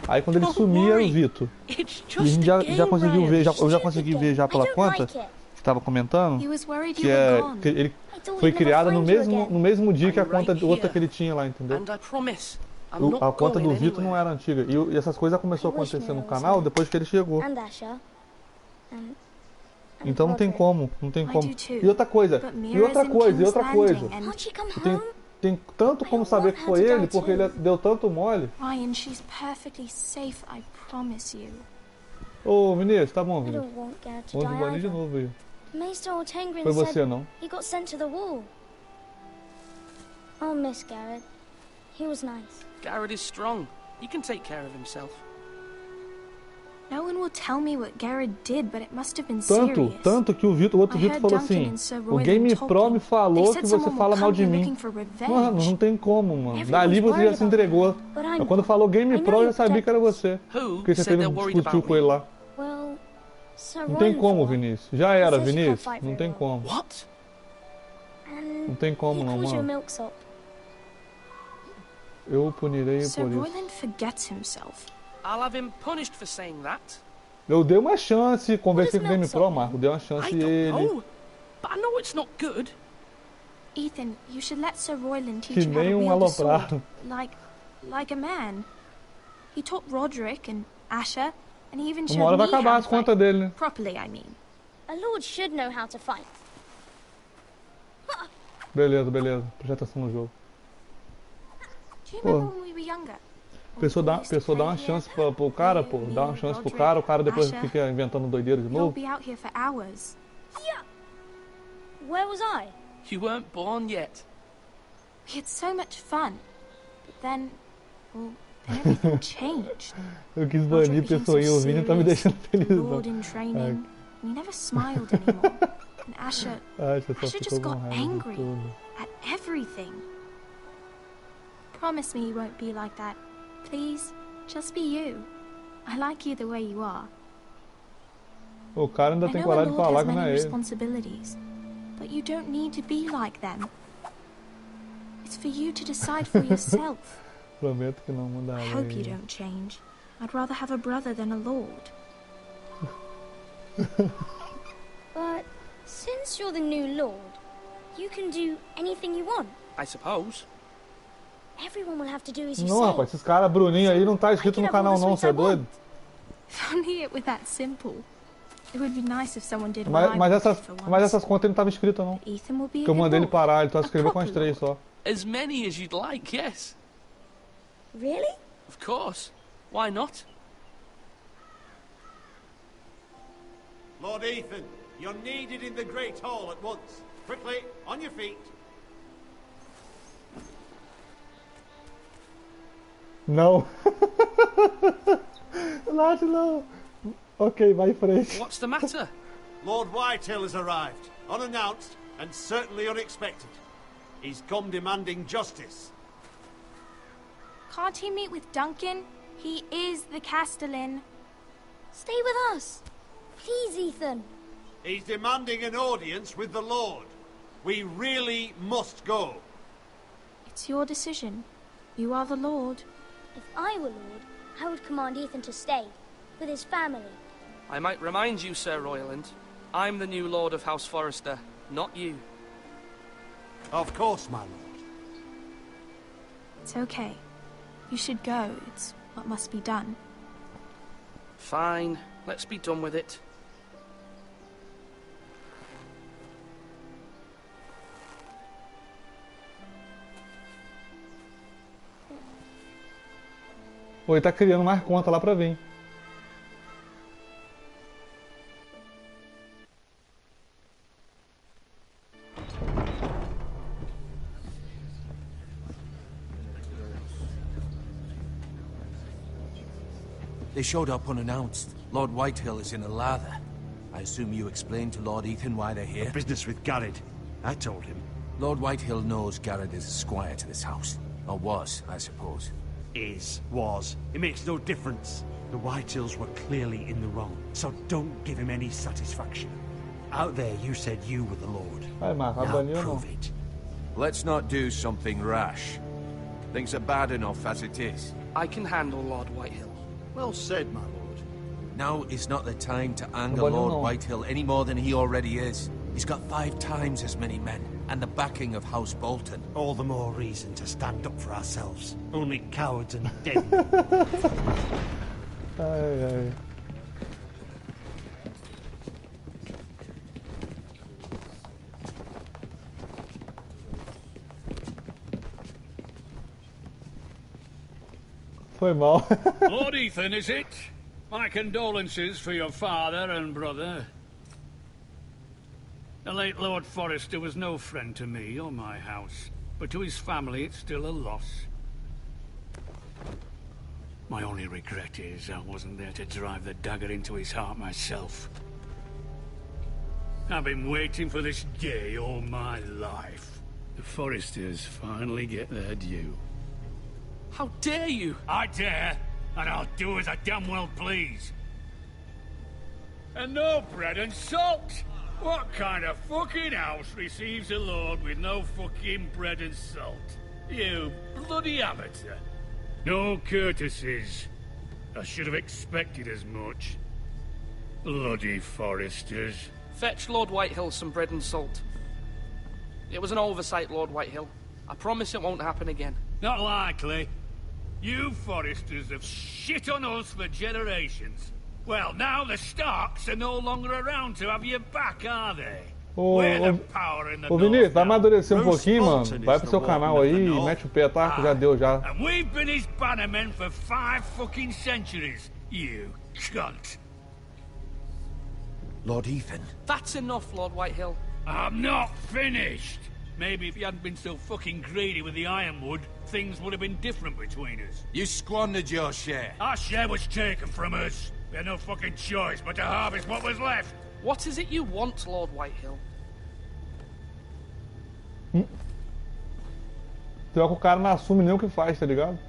aí quando ele sumia era o Vito. It's E a gente just a game, já conseguiu ver, Ryan. eu já consegui ver já pela conta que tava comentando, He was worried que you were é gone. que ele I thought foi we'd never criada find you no mesmo dia que a I'm conta right outra here. que ele tinha lá, entendeu? And I promise, I'm not A conta do going Vito não anywhere. era antiga. E essas coisas começaram a I wish acontecer no Mel was canal here. depois que ele chegou. And Asher. And Então não tem Roderick. como, não tem I como. do too. E outra coisa, But e Mira's outra in coisa, e King's outra coisa. Landing, and Can't she come Tem, home? tem tanto como saber que foi ele, porque ele deu tanto mole. Ryan, she's perfectly safe, I promise you. Ô, Vinícius, tá bom, I Vinícius. don't want Garrett to Vamos die banir de either. novo aí. Maester Ortengrin Foi você, said não? he got sent to the wall. I'll miss Garrett. He was nice. Garrett is strong. He can take care of himself. No one will tell me what Garrett did, but it must have been serious. Tanto que o outro I Vitor heard falou Duncan assim, and Sir o Royland Game Pro talking. me They falou said que você someone fala will mal come de here mim. looking for revenge. Mano, não tem como, mano. Everyone's Dali você já worried se about entregou. him, but I'm Mas not. quando falou Game I know Pro, eu you're sabia que era você. Who Porque você said teve they're um worried discutiu about com ele me? lá. Well, Sir Não tem Royland como, thought. Vinícius. Já era, says you can't Vinícius. fight Não very tem well. como. What? And Não tem como he não, calls you a mano. milksop. Eu punirei Sir por isso. Royland forgets himself. I'll have him punished for saying that. Eu dei uma chance, conversei com o What Game does Pro, milksop Marco. Dei uma chance I e don't ele... know. But I know it's not good. Ethan, you should let Sir Royland teach Que you how nem to um wield a sword. aloprado. Like a man. He taught Roderick and Asher, and he even showed Uma hora vai me how acabar to as contas fight. dele, né? Properly, I mean. A lord should know how to fight. Beleza, beleza. Presta atenção no jogo. Do you Pô. remember when we were younger? Pessoa dá uma chance pro cara, pô. Dá uma chance pro cara, o cara depois fica inventando doideira de You'll novo. be out here for hours. Where was I? You weren't born yet. We had so much fun. But then, well, then everything changed. Eu quis Roderick banir became pessoa aí so ouvindo e tá me serious, deixando feliz. não. Lord in training, and he never smiled anymore. And Asher Ai, você só Asher ficou just com got raiva de angry. tudo. at everything. Promise me you won't be like that. Please, just be you. I like you the way you are. O cara ainda I tem know a coragem de lord falar has que não many é ele. responsibilities, but you don't need to be like them. It's for you to decide for yourself. Prometo que não mudará. I hope you don't change. I'd rather have a brother than a lord. But since you're the new lord, you can do anything you want. I suppose. Everyone will have to do as you Não, say. rapaz, esses caras Bruninho aí não tá inscrito no canal não, você é doido? If only it were that simple. It would be nice if someone did what I Mas wanted essas, for mas once. essas contas ele não tava inscrito não. Ethan will be a Porque eu good mandei ele lord. parar, ele só A se inscreveu com as proper 3 só. As many as you'd like, yes. Really? Of course. Why not? Lord Ethan, you're needed in the Great Hall at once. Quickly, on your feet. Não. Late não. Ok, vai em frente. What's the matter? Lord Whitehill has arrived, unannounced and certainly unexpected. He's come demanding justice. Can't he meet with Duncan? He is the Castellan. Stay with us. Please, Ethan. He's demanding an audience with the Lord. We really must go. It's your decision. You are the Lord. If I were Lord, I would command Ethan to stay, with his family. I might remind you, Sir Royland, I'm the new Lord of House Forrester, not you. Of course, my lord. It's okay. You should go. It's what must be done. Fine. Let's be done with it. Ou ele tá criando mais conta lá pra vir. They showed up unannounced. Lord Whitehill is in a lather. I assume you explained to Lord Ethan why they're here? Business with Garrett. I told him. Lord Whitehill knows Garrett is a squire to this house. Or was, I suppose. Was. It makes no difference. The Whitehills were clearly in the wrong, so don't give him any satisfaction. Out there, you said you were the Lord. Now prove it. Let's not do something rash. Things are bad enough as it is. I can handle Lord Whitehill. Well said, my lord. Now is not the time to anger Lord Whitehill any more than he already is. He's got 5 times as many men, and the backing of House Bolton. All the more reason to stand up for ourselves. Only cowards and dead. Ai, ai. Foi mal. Lord Ethan, is it? My condolences for your father and brother. The late Lord Forrester was no friend to me or my house, but to his family it's still a loss. My only regret is I wasn't there to drive the dagger into his heart myself. I've been waiting for this day all my life. The Forresters finally get their due. How dare you! I dare, and I'll do as I damn well please. And no bread and salt! What kind of fucking house receives a lord with no fucking bread and salt? You bloody amateur. No courtesies. I should have expected as much. Bloody Forresters. Fetch Lord Whitehill some bread and salt. It was an oversight, Lord Whitehill. I promise it won't happen again. Not likely. You Forresters have shit on us for generations. Well, now the Starks are no longer around to have you back, are they? We're the power in the Ô Vinícius, vai amadurecer pouquinho, mano. Vai pro seu canal aí e mete o pé, tá? Já deu já. And we've been his bannermen for 5 fucking centuries, you cunt. Lord Ethan. That's enough, Lord Whitehill. I'm not finished. Maybe if you hadn't been so fucking greedy with the ironwood, things would have been different between us. You squandered your share. Our share was taken from us. We had no fucking choice but to harvest what was left. What is it you want, Lord Whitehill? Pior que o cara não assume nem o que faz, tá ligado?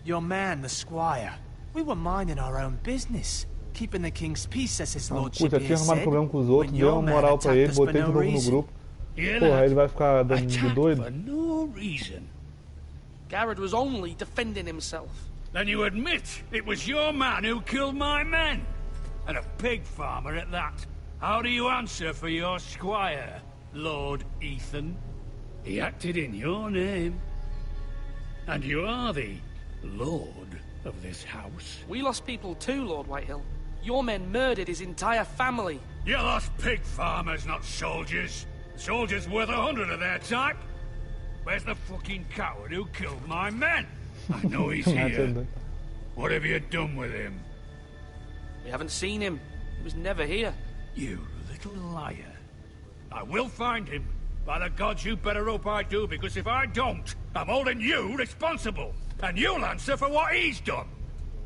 Your man, the squire. We were minding our own business. Keeping the king's peace, as his lordship Puta, tinha arrumado problema com os outros, deu uma moral pra ele, botei de novo no grupo. Porra, ele vai ficar dando de doido. For no reason. Garrett was only defending himself. Then you admit it was your man who killed my men? And a pig farmer at that. How do you answer for your squire, Lord Ethan? He acted in your name. And you are the lord of this house. We lost people too, Lord Whitehill. Your men murdered his entire family. You lost pig farmers, not soldiers. Soldiers worth 100 of their type. Where's the fucking coward who killed my men? I know he's here. What have you done with him? We haven't seen him. He was never here. You little liar. I will find him. By the gods, you better hope I do, because if I don't, I'm holding you responsible. And you'll answer for what he's done.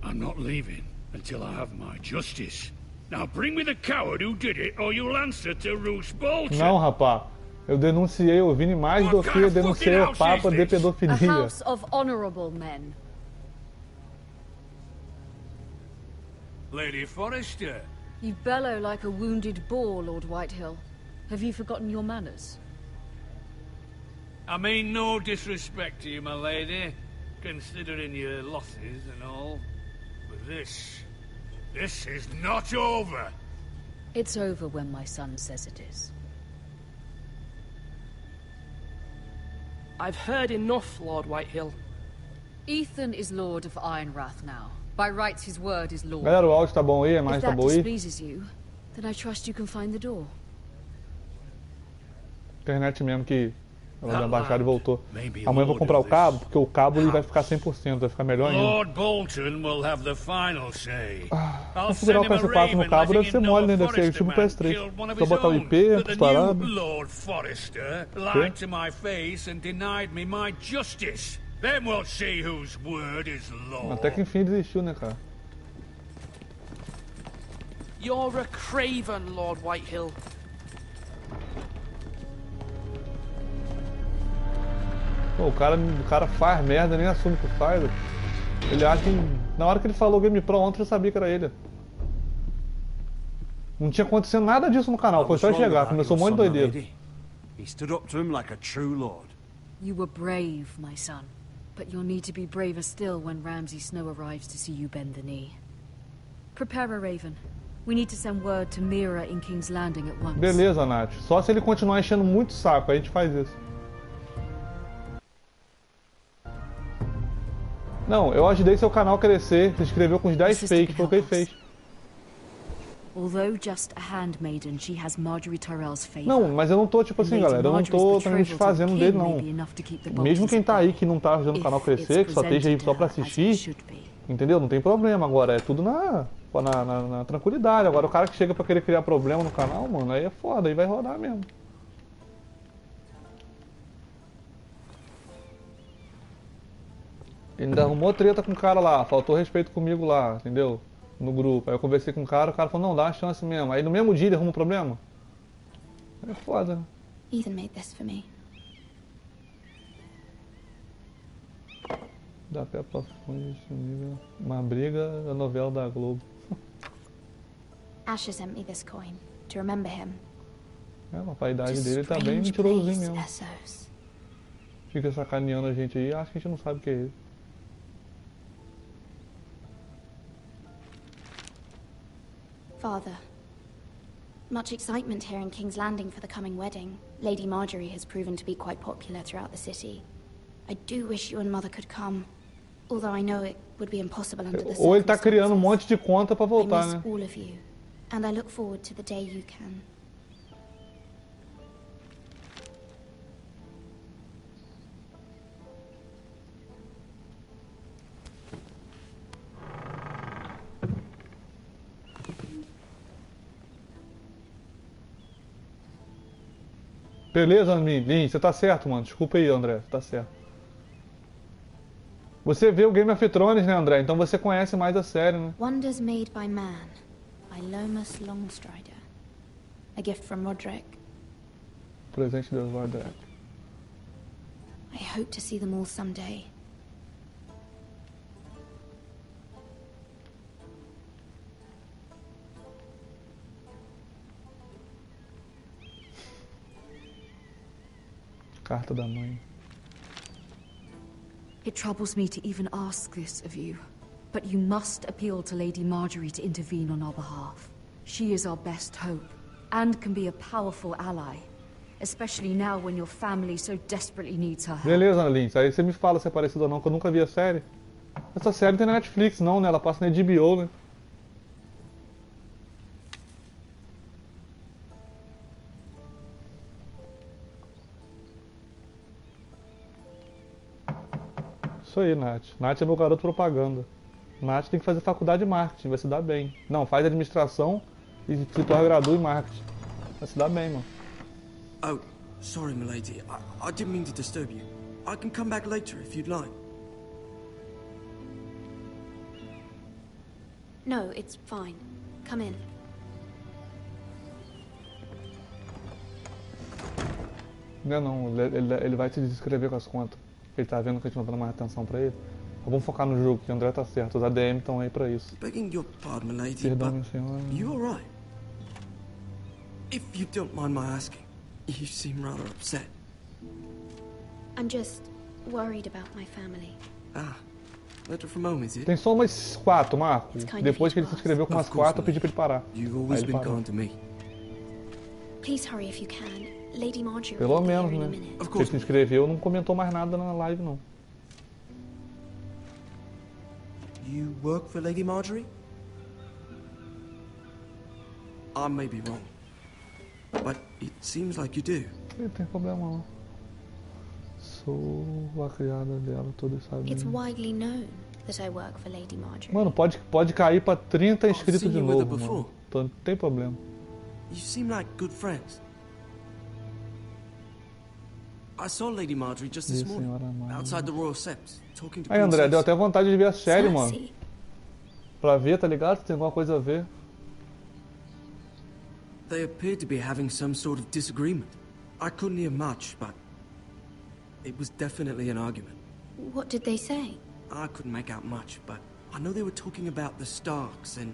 I'm not leaving until I have my justice. Now bring me the coward who did it, or you'll answer to Roose Bolton. Não, rapá. Eu denunciei o Vini mais do que denunciei o Papa de pedofilia. A house of honorable men. Lady Forrester. You bellow like a wounded boar, Lord Whitehill. Have you forgotten your manners? I mean no disrespect to you, my lady, considering your losses and all. But this is not over. It's over when my son says it is. I've heard enough, Lord Whitehill. Ethan is Lord of Ironrath now. By rights, his word is law. Galera, o áudio tá bom aí? A imagem tá boa aí? If that displeases you, then I trust you can find the door. Internet mesmo que ela da baixada e voltou. Amanhã eu vou comprar o cabo, porque o cabo ele vai ficar 100%, vai ficar melhor ainda. Lord Bolton will have the final say. Configurar o PS4 no cabo deve ser mole, né? Deve ser tipo o PS3. Só botar o IP, disparado. Lord Forrester lied to my face and denied me my justice. Then we'll see whose word is law. Até que enfim desistiu, né, cara? You're a craven, Lord Whitehill. Pô, o cara faz merda, nem assume que faz. Ele acha que... Na hora que ele falou Game Pro ontem, eu sabia que era ele. Não tinha acontecido nada disso no canal, foi só chegar, começou um monte de doideira. He stood up to him like a true lord. You were brave, my son. But you'll need to be braver still when Ramsay Snow arrives to see you bend the knee. Prepare a raven. We need to send word to Mira in King's Landing at once. Beleza, Nath. Só se ele continuar enchendo muito saco, aí a gente faz isso. Não, eu ajudei seu canal a crescer, se inscreveu com os 10 fakes, foi o que ele fez. Although just a handmaiden, she has Marjorie Tyrell's favor. Não, mas eu não tô tipo assim, galera, eu não tô também desfazendo dele, não. Mesmo quem tá aí que não tá ajudando o canal a crescer, que só esteja aí só pra assistir, entendeu? Não tem problema, agora é tudo na tranquilidade. Agora o cara que chega pra querer criar problema no canal, mano, aí é foda, aí vai rodar mesmo. Ele ainda arrumou treta com o cara lá, faltou respeito comigo lá, entendeu? No grupo. Aí eu conversei com o cara falou, não, dá uma chance mesmo. Aí no mesmo dia ele arruma um problema. É foda. Ethan made this for me. Da pé pra fundo, uma briga da novela da Globo. Asher sent me this coin to remember him. É, a idade dele tá bem mentirosozinho mesmo. Fica sacaneando a gente aí, acho que a gente não sabe o que é ele. Father, much excitement here in King's Landing for the coming wedding. Lady Marjorie has proven to be quite popular throughout the city. I do wish you and Mother could come, although I know it would be impossible under the circumstances. Ou ele tá criando um monte de conta pra voltar, né? I miss all of you, and I look forward to the day you can. Beleza, Lin, você tá certo, mano. Desculpa aí, André, você tá certo. Você vê o Game of Thrones, né, André? Então você conhece mais a série, né? Wonders Made by Man, by Lomas Longstrider. A gift from Roderick. Presente de Roderick. I hope to see them all someday. Carta da mãe. It troubles me to even ask this of you, but you must appeal to Lady Marjorie to intervene on our behalf. She is our best hope, and can be a powerful ally, especially now when your family so desperately needs her help. Beleza, Lin, aí você me fala se é parecido ou não, que eu nunca vi a série. Essa série não tem na Netflix não, né? Ela passa na HBO, né? Isso aí, Nath. Nath é meu garoto propaganda. Nath tem que fazer faculdade de marketing, vai se dar bem. Não, faz administração e se torna graduado em marketing. Vai se dar bem, mano. Oh, sorry, milady. I didn't mean to disturb you. I can come back later if you'd like. No, it's fine. Come in. Não, ele vai te descrever com as contas. Ele tá vendo que a gente não tá dando mais atenção pra ele. Então vamos focar no jogo, que o André tá certo. Os ADM estão aí pra isso. Begging your pardon, milady, Perdão, but meu senhor. you alright? If you don't mind my asking, you seem rather upset. I'm just worried about my family. Ah, letter from home, is it? Tem só umas 4, Marco. Depois que ele se inscreveu com umas 4, eu pedi pra ele parar. You've always been kind to me. Please hurry if you can. Lady Marjorie Pelo will be menos, here in a né? minute. Porque ele se inscreveu, não comentou mais nada na live, não. You work for Lady Marjorie? I may be wrong, but it seems like you do. Não tem problema não. Sou a criada dela, todos sabem. It's widely known that I work for Lady Marjorie. Mano, pode cair pra 30 inscritos de novo, mano. Então, não tem problema. You seem like good friends. I saw Lady Marjorie just this morning, outside the Royal Sept, talking to Aí, André, deu Princess. até vontade de ver a série, mano. Pra ver, tá ligado? Se tem alguma coisa a ver. They appeared to be having some sort of disagreement. I couldn't hear much, but it was definitely an argument. What did they say? I couldn't make out much, but I know they were talking about the Starks and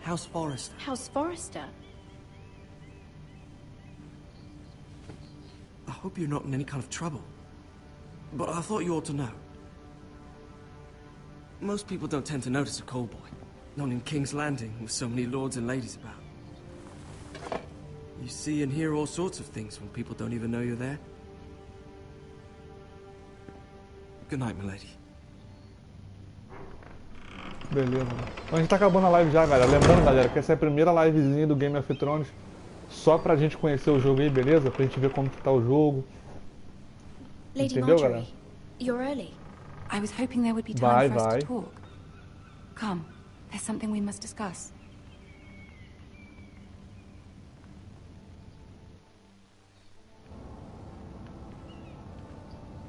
House Forrester. House Forrester? I hope you're not in any kind of trouble, but I thought you ought to know. Most people don't tend to notice a call boy, not in King's Landing with so many lords and ladies about. You see and hear all sorts of things when people don't even know you're there. Good night, milady. Beleza. Então a gente tá acabando a live já, galera. Lembrando, galera, que essa é a primeira livezinha do Game of Thrones. Só pra gente conhecer o jogo aí, beleza? Pra gente ver como que tá o jogo. Lady Entendeu, Marjorie, galera? you're early. I was hoping there would be time for us to talk. Come, there's something we must discuss.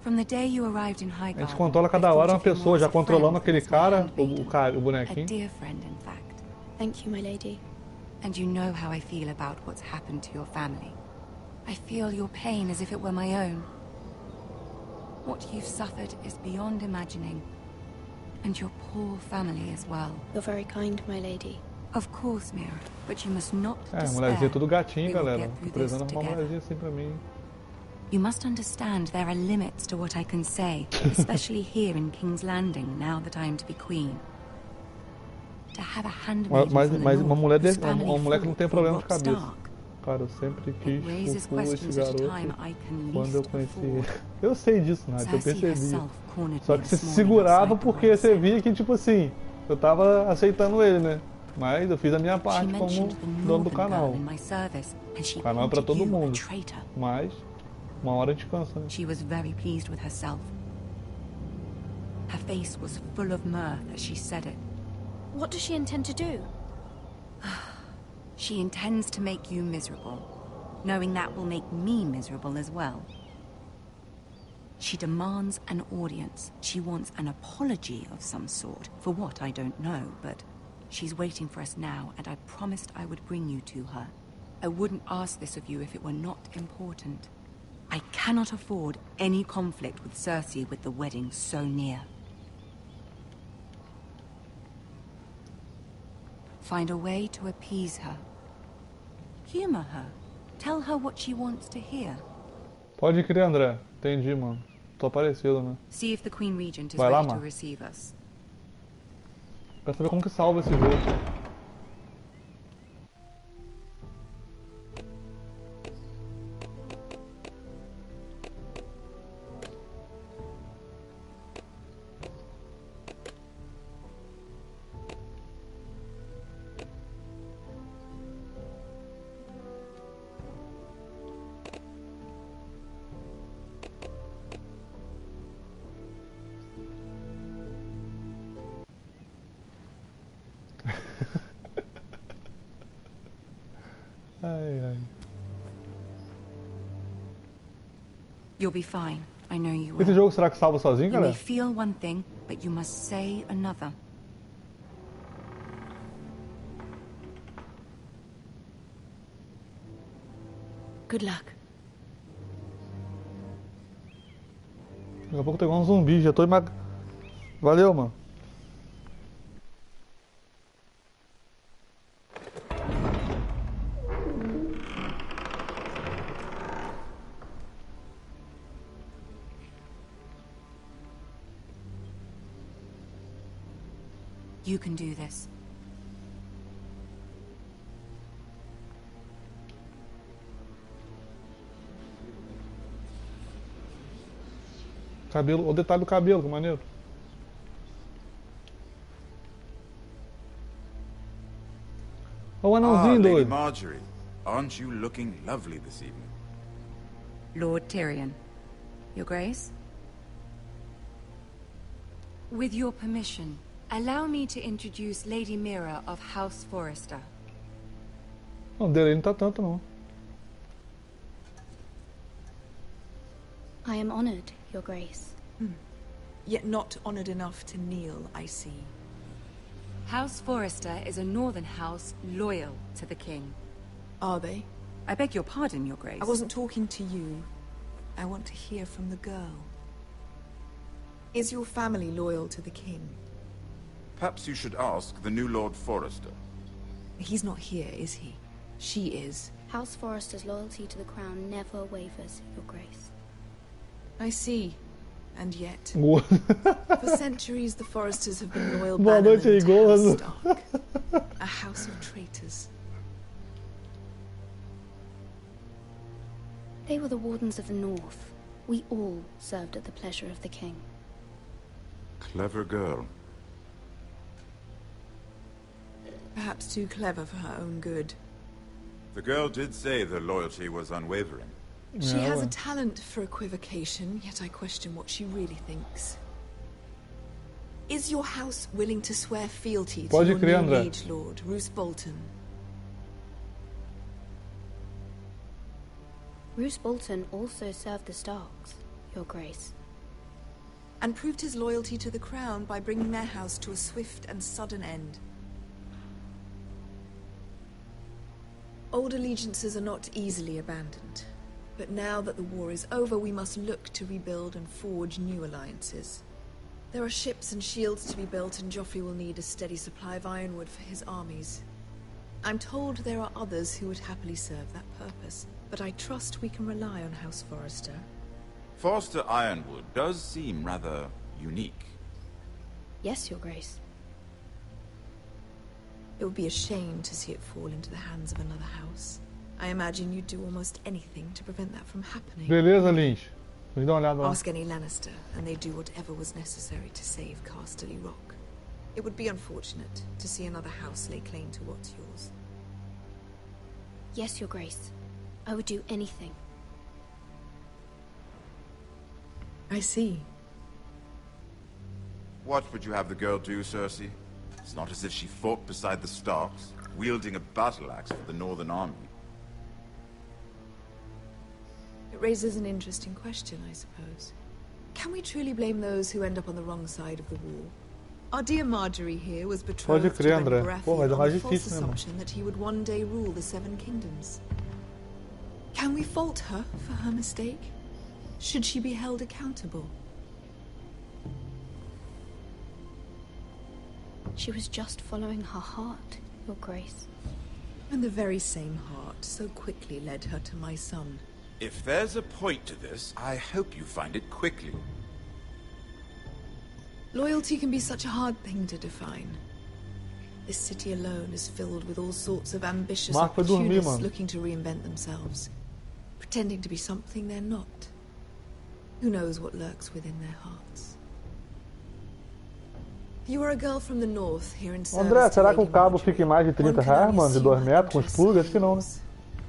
From the day you arrived in Highgarden, A gente controla cada hora uma pessoa, já controlamos aquele cara, o bonequinho. A dear friend, in fact. Thank you, my lady. And you know how I feel about what's happened to your family. I feel your pain as if it were my own. What you've suffered is beyond imagining. And your poor family as well. You're very kind, my lady. Of course, Mira, but you must not É, despair. mulherzinha tudo gatinho, We will galera. get Tô through precisando this arrumar uma together. mulherzinha assim pra mim. You must understand there are limits to what I can say, especially here in King's Landing, now that I am to be queen. To have a handmaiden Mas from the uma north, mulher whose uma family mulher que não tem fought problema for de Robb cabeça. Stark. Cara, eu sempre It raises quis esse questions at a garoto time I can quando eu least conheci afford. ele. Eu sei disso, Nath, eu Cersei percebi. herself cornered Só me que você this se morning segurava outside the porque Royal você via que, tipo assim, eu tava aceitando ele, né? Mas eu fiz a minha She parte como mentioned the dono do northern canal. girl in my service, and she O canal é pra pointed todo you a mundo. traitor. Mas uma hora a gente cansa, né? She was very pleased with herself. Her face was full of mirth as she said it. What does she intend to do? She intends to make you miserable, knowing that will make me miserable as well. She demands an audience. She wants an apology of some sort. For what, I don't know, but she's waiting for us now, and I promised I would bring you to her. I wouldn't ask this of you if it were not important. I cannot afford any conflict with Cersei with the wedding so near. Find a way to appease her. Humor her. Tell her what she wants to hear. Pode crer, André. Entendi, mano. Tô aparecido, né? See if the Queen Regent is Vai lá, ready to Mar. receive us. Quero saber como que salva esse jogo. Ai, ai. You'll be fine. I know you Esse will. jogo será que salva sozinho, You may galera? feel one thing, but you must say another. Good luck. Daqui a pouco tem um zumbi, já tô Valeu, mano. You can do this. Cabelo, o detalhe do cabelo, que maneiro. O anãozinho Lady doido. Marjorie, aren't you looking lovely this evening? Lord Tyrion. Your Grace? With your permission, allow me to introduce Lady Mira of House Forrester. Não, dele não tá tanto, não. I am honored, Your Grace. Yet not honored enough to kneel, I see. House Forrester is a northern house loyal to the king. Are they? I beg your pardon, Your Grace. I wasn't talking to you. I want to hear from the girl. Is your family loyal to the king? Perhaps you should ask the new Lord Forrester. He's not here, is he? She is. House Forrester's loyalty to the crown never wavers, Your Grace. I see. And yet, Boa. for centuries the Forresters have been loyal Boa noite, bannermen to House Igor. Stark, a house of traitors. They were the Wardens of the North. We all served at the pleasure of the king. Clever girl. Perhaps too clever for her own good. The girl did say their loyalty was unwavering. She has a talent for equivocation, yet I question what she really thinks. Is your house willing to swear fealty to your new liege lord, Roose Bolton? Roose Bolton also served the Starks, Your Grace. And proved his loyalty to the crown by bringing their house to a swift and sudden end. Old allegiances are not easily abandoned. But now that the war is over, we must look to rebuild and forge new alliances. There are ships and shields to be built, and Joffrey will need a steady supply of ironwood for his armies. I'm told there are others who would happily serve that purpose, but I trust we can rely on House Forrester. Forrester Ironwood does seem rather unique. Yes, Your Grace. It would be a shame to see it fall into the hands of another house. I imagine you'd do almost anything to prevent that from happening. Beleza, Lynch. Vou dar uma olhada lá. Ask any Lannister, and they do whatever was necessary to save Casterly Rock. It would be unfortunate to see another house lay claim to what's yours. Yes, Your Grace. I would do anything. I see. What would you have the girl do, Cersei? It's not as if she fought beside the Starks, wielding a battle axe for the Northern Army. It raises an interesting question, I suppose. Can we truly blame those who end up on the wrong side of the war? Our dear Marjorie here was betrothed Pode crer, to André. Baratheon Pô, mas é on mais the false difícil, né, mano? assumption that he would one day rule the Seven Kingdoms. Can we fault her for her mistake? Should she be held accountable? She was just following her heart, Your Grace. And the very same heart so quickly led her to my son. If there's a point to this, I hope you find it quickly. Loyalty can be such a hard thing to define. This city alone is filled with all sorts of ambitious opportunists looking to reinvent themselves, pretending to be something they're not. Who knows what lurks within their hearts? You are a girl from the north here in service. André, será que o cabo fica em mais de 30 reais, mano? De 2 metros, com os plugs? Acho que não, né?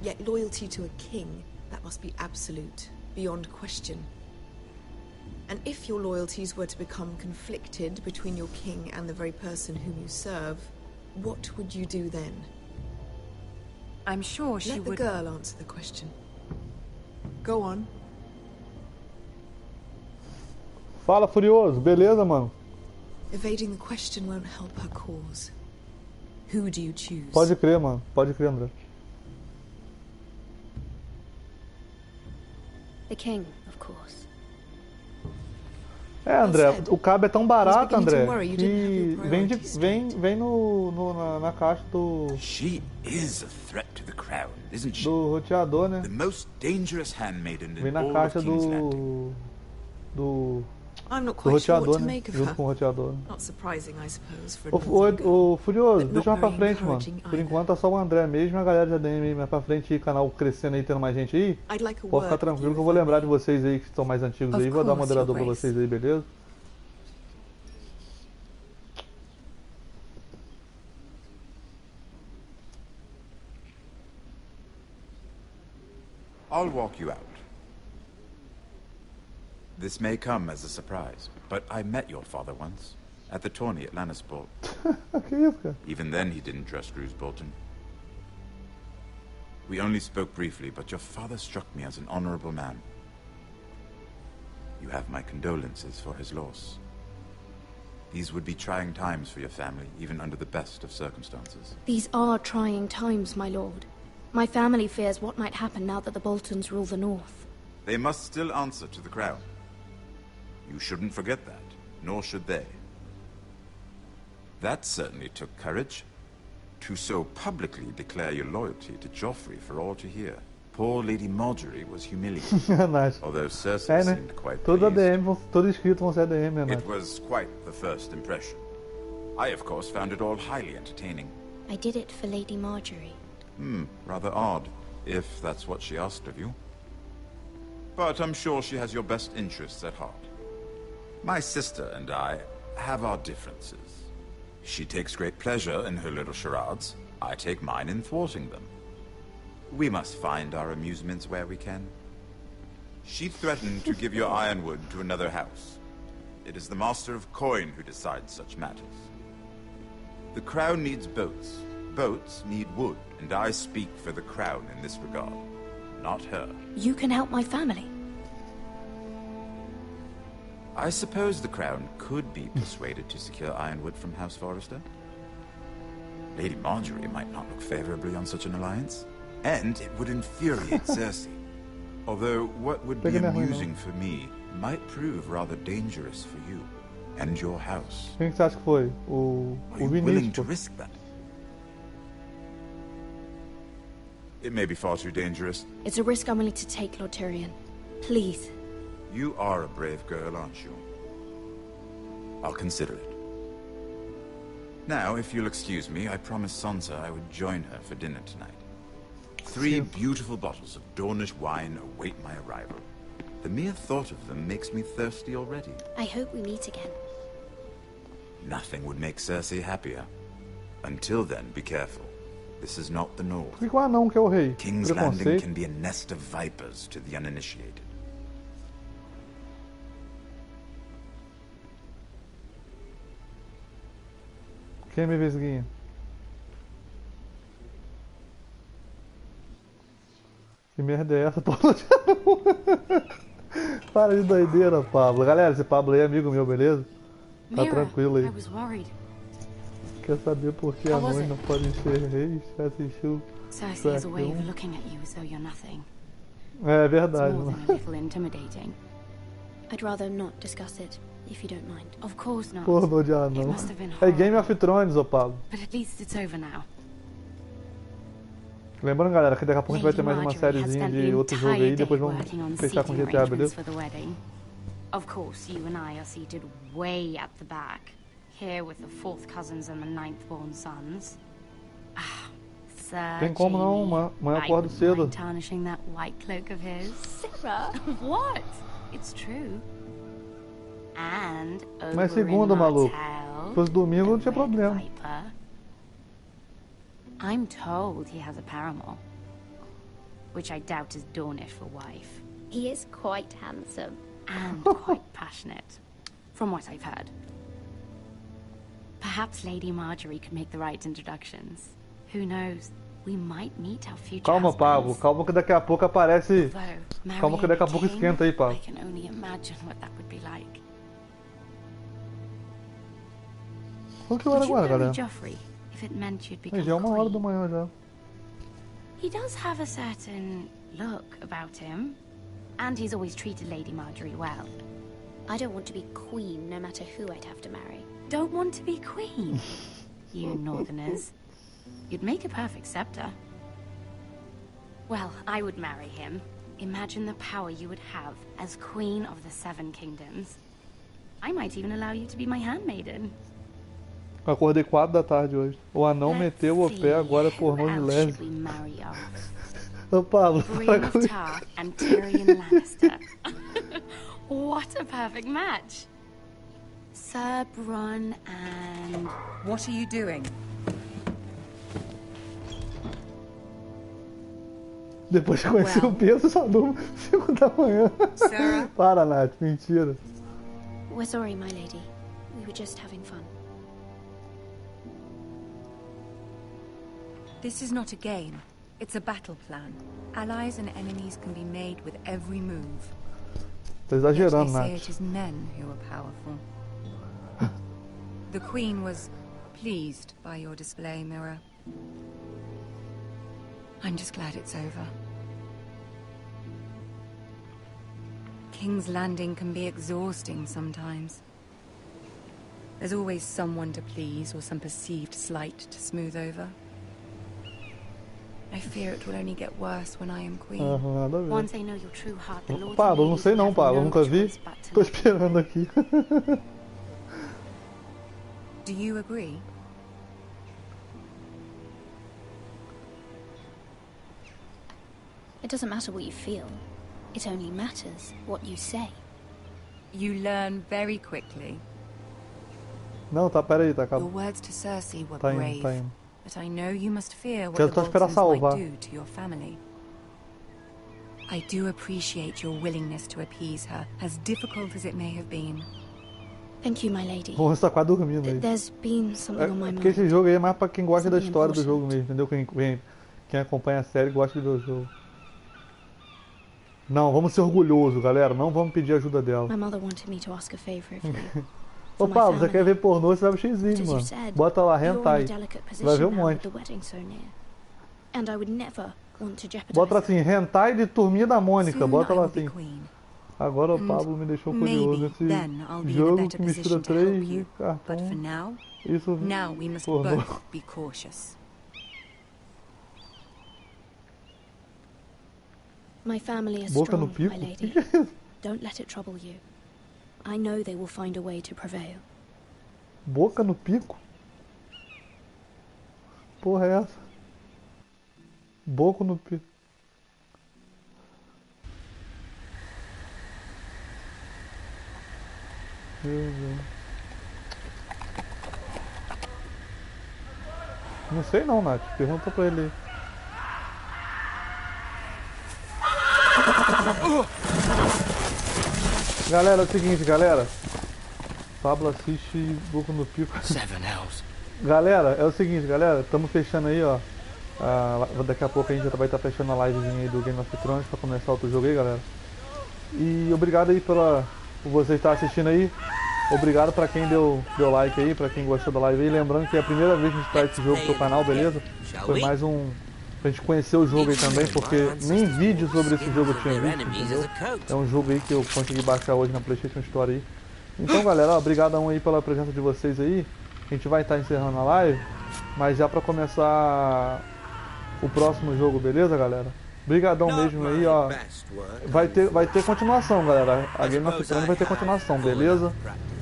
Yet loyalty to a king, that must be absolute, beyond question. And if your loyalties were to become conflicted between your king and the very person whom you serve, what would you do then? I'm sure she would... Let the girl answer the question. Go on. Fala, Furioso. Beleza, mano? Evading the question won't help her cause. Who do you choose? Pode crer, mano. Pode crer, André. The king, of course. André, o cabo é tão barato, André, que vem na caixa do... She is a threat to the crown, isn't she? Do roteador, né? The most dangerous handmaiden Vem in na all of caixa King's Landing. do I'm not quite sure roteador, what to né? make of Junto her. com o roteador. Not surprising, I suppose, for Ô, Furioso, but deixa not mais pra very frente, mano. encouraging Por either. enquanto tá só o André mesmo e a galera de ADM aí, mais pra frente, canal crescendo aí, tendo mais gente aí. I'd like a Pode ficar word tranquilo with que eu you, vou if I lembrar may. de vocês aí que estão mais antigos Of aí. Vou dar course, moderador pra Your Grace. vocês aí, beleza? I'll walk you out. This may come as a surprise, but I met your father once, at the tourney at Lannisport. Que isso, cara? Even then he didn't trust Roose Bolton. We only spoke briefly, but your father struck me as an honorable man. You have my condolences for his loss. These would be trying times for your family, even under the best of circumstances. These are trying times, my lord. My family fears what might happen now that the Boltons rule the north. They must still answer to the crown. You shouldn't forget that, nor should they. That certainly took courage. To so publicly declare your loyalty to Joffrey for all to hear. Poor Lady Marjorie was humiliated, Nice. although Cersei É, né? seemed quite Todo pleased. ADM, todo inscrito vão ser ADM, né? It was quite the first impression. I, of course, found it all highly entertaining. I did it for Lady Marjorie. Rather odd, if that's what she asked of you. But I'm sure she has your best interests at heart. My sister and I have our differences. She takes great pleasure in her little charades. I take mine in thwarting them. We must find our amusements where we can. She threatened to give your ironwood to another house. It is the Master of Coin who decides such matters. The crown needs boats. Boats need wood, and I speak for the crown in this regard, not her. You can help my family. I suppose the crown could be persuaded to secure ironwood from House Forrester. Lady Marjorie might not look favorably on such an alliance, and it would infuriate Cersei. Although what would be amusing for me might prove rather dangerous for you and your house. Quem que você acha que foi? O willing to Vinícius. risk that? It may be far too dangerous. It's a risk I'm willing to take, Lord Tyrion. Please. You are a brave girl, aren't you? I'll consider it. Now, if you'll excuse me, I promised Sansa I would join her for dinner tonight. 3 beautiful bottles of Dornish wine await my arrival. The mere thought of them makes me thirsty already. I hope we meet again. Nothing would make Cersei happier. Until then, be careful. This is not the North. Por que o anão que é o rei? King's Landing Preconceito. can be a nest of vipers to the uninitiated. Quem me vesguinha? Que merda é essa? Para de doideira, Pablo. Galera, esse Pablo aí é amigo meu, beleza? Tá tranquilo aí. Quer saber por que anões não podem ser reis? Já assistiu? Cersei has a way of looking at you as though you're nothing. É verdade, It's more mano. than a little intimidating. I'd rather not discuss it, if you don't mind. Of course not. Pornô de It anão. must have been É Game of Thrones, ô Pablo. But at least it's over now. Lembrando, galera, que daqui a pouco a gente vai ter mais uma Marjorie has sériezinha spent de the outro jogo aí. entire Depois day vamos working on fechar com seating GTA, arrangements beleza? for the wedding. Of course, you and I are seated way at the back, here with the 4th cousins and the 9th born sons. Ah, Tem como não, amanhã eu acordo cedo. tarnishing that white cloak of his. Sarah, what? It's true. And Mas over in segunda, maluco. Martell, Se fosse domingo não tinha problema. Viper. I'm told he has a paramour, which I doubt is Dornish for wife. He is quite handsome. And quite passionate, from what I've heard. Perhaps Lady Marjorie could make the right introductions. Who knows? We might meet our future Calma, Pablo. Calma que daqui a pouco aparece. Although, Calma que daqui a pouco marrying esquenta aí, I Pablo. can only imagine what that would be like. Quanto que hora Would you agora, marry galera? Joffrey if it meant you'd Aí become já é 1h da queen? manhã já. He does have a certain look about him. And he's always treated Lady Marjorie well. I don't want to be queen, no matter who I'd have to marry. Don't want to be queen? You northerners. You'd make a perfect scepter. Well, I would marry him. Imagine the power you would have as Queen of the Seven Kingdoms. I might even allow you to be my handmaiden. Acordei 4 da tarde hoje. O anão meteu o pé agora pornô de lésbica. Ô Pablo, Brienne of Tarth and Tyrion Lannister. What a perfect match. Sir Bronn and... What are you doing? Depois que conheci o peso, só durmo 5 da manhã. Sarah? Para, Nath, mentira. We're sorry, my lady. We were just having fun. This is not a game. It's a battle plan. Allies and enemies can be made with every move. Tá exagerando, They say Nath. it is men who are powerful. The Queen was pleased by your display, Mirror. I'm just glad it's over. King's Landing can be exhausting sometimes. There's always someone to please or some perceived slight to smooth over. I fear it will only get worse when I am queen. Nada a ver. Once I know your true heart, the Lord Pablo, não sei não, Pablo. Nunca vi. Tô esperando aqui. Do you agree? It doesn't matter what you feel. It only matters what you say. You learn very quickly. Não, tá, peraí, tá Your acabando. words to Cersei were Tá indo, brave, tá indo. but I know you must fear what Quero the só esperar Boltons salvar. might do to your family. I do appreciate your willingness to appease her, as difficult as it may have been. Thank you, my lady. Vamos estar quase dormindo aí. There's been something on my Porque mind. esse jogo aí é mais pra quem gosta da Something história do important. jogo mesmo, entendeu? Quem acompanha a série gosta de ver o jogo. Não, vamos ser orgulhosos, galera. Não vamos pedir ajuda dela. My mother wanted me to ask a favor of you. Ô Pablo, você quer ver pornô, você vai pro X-Video, mano. Bota lá, hentai. Você vai ver um monte. And I would never want to jeopardize. Bota assim, hentai de Turminha da Mônica. Soon Bota I lá will be assim. queen. Agora o And Pablo me deixou maybe curioso. Esse then I'll be in a jogo better que mistura position to help 3 you. But for cartões. now, Isso now we must pornô. both be cautious. My family is Boca no strong, pico? my lady. Don't let it trouble you. I know they will find a way to prevail. Boca no pico? Porra é essa? Boca no pico. Meu Deus. Não sei não, Nath. Pergunta pra ele aí. Galera, é o seguinte, galera. Pablo assiste Boca no Pico. Galera, é o seguinte, galera. Estamos fechando aí, ó. Daqui a pouco a gente já vai estar fechando a livezinha aí do Game of Thrones pra começar outro jogo aí, galera. E obrigado aí por você estar assistindo aí. Obrigado pra quem deu like aí, pra quem gostou da live aí. Lembrando que é a primeira vez que a gente traz esse jogo pro canal, beleza? Foi mais um... pra gente conhecer o jogo aí também, porque nem vídeo sobre esse jogo eu tinha visto, entendeu? É um jogo aí que eu consegui baixar hoje na PlayStation Store aí. Então, galera, obrigadão aí pela presença de vocês aí. A gente vai estar encerrando a live, mas já pra começar o próximo jogo, beleza, galera? Obrigadão mesmo aí, ó. Vai ter continuação, galera. A Game of Thrones vai ter continuação, beleza?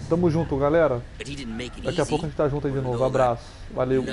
Tamo junto, galera. Daqui a pouco a gente tá junto aí de novo. Abraço. Valeu.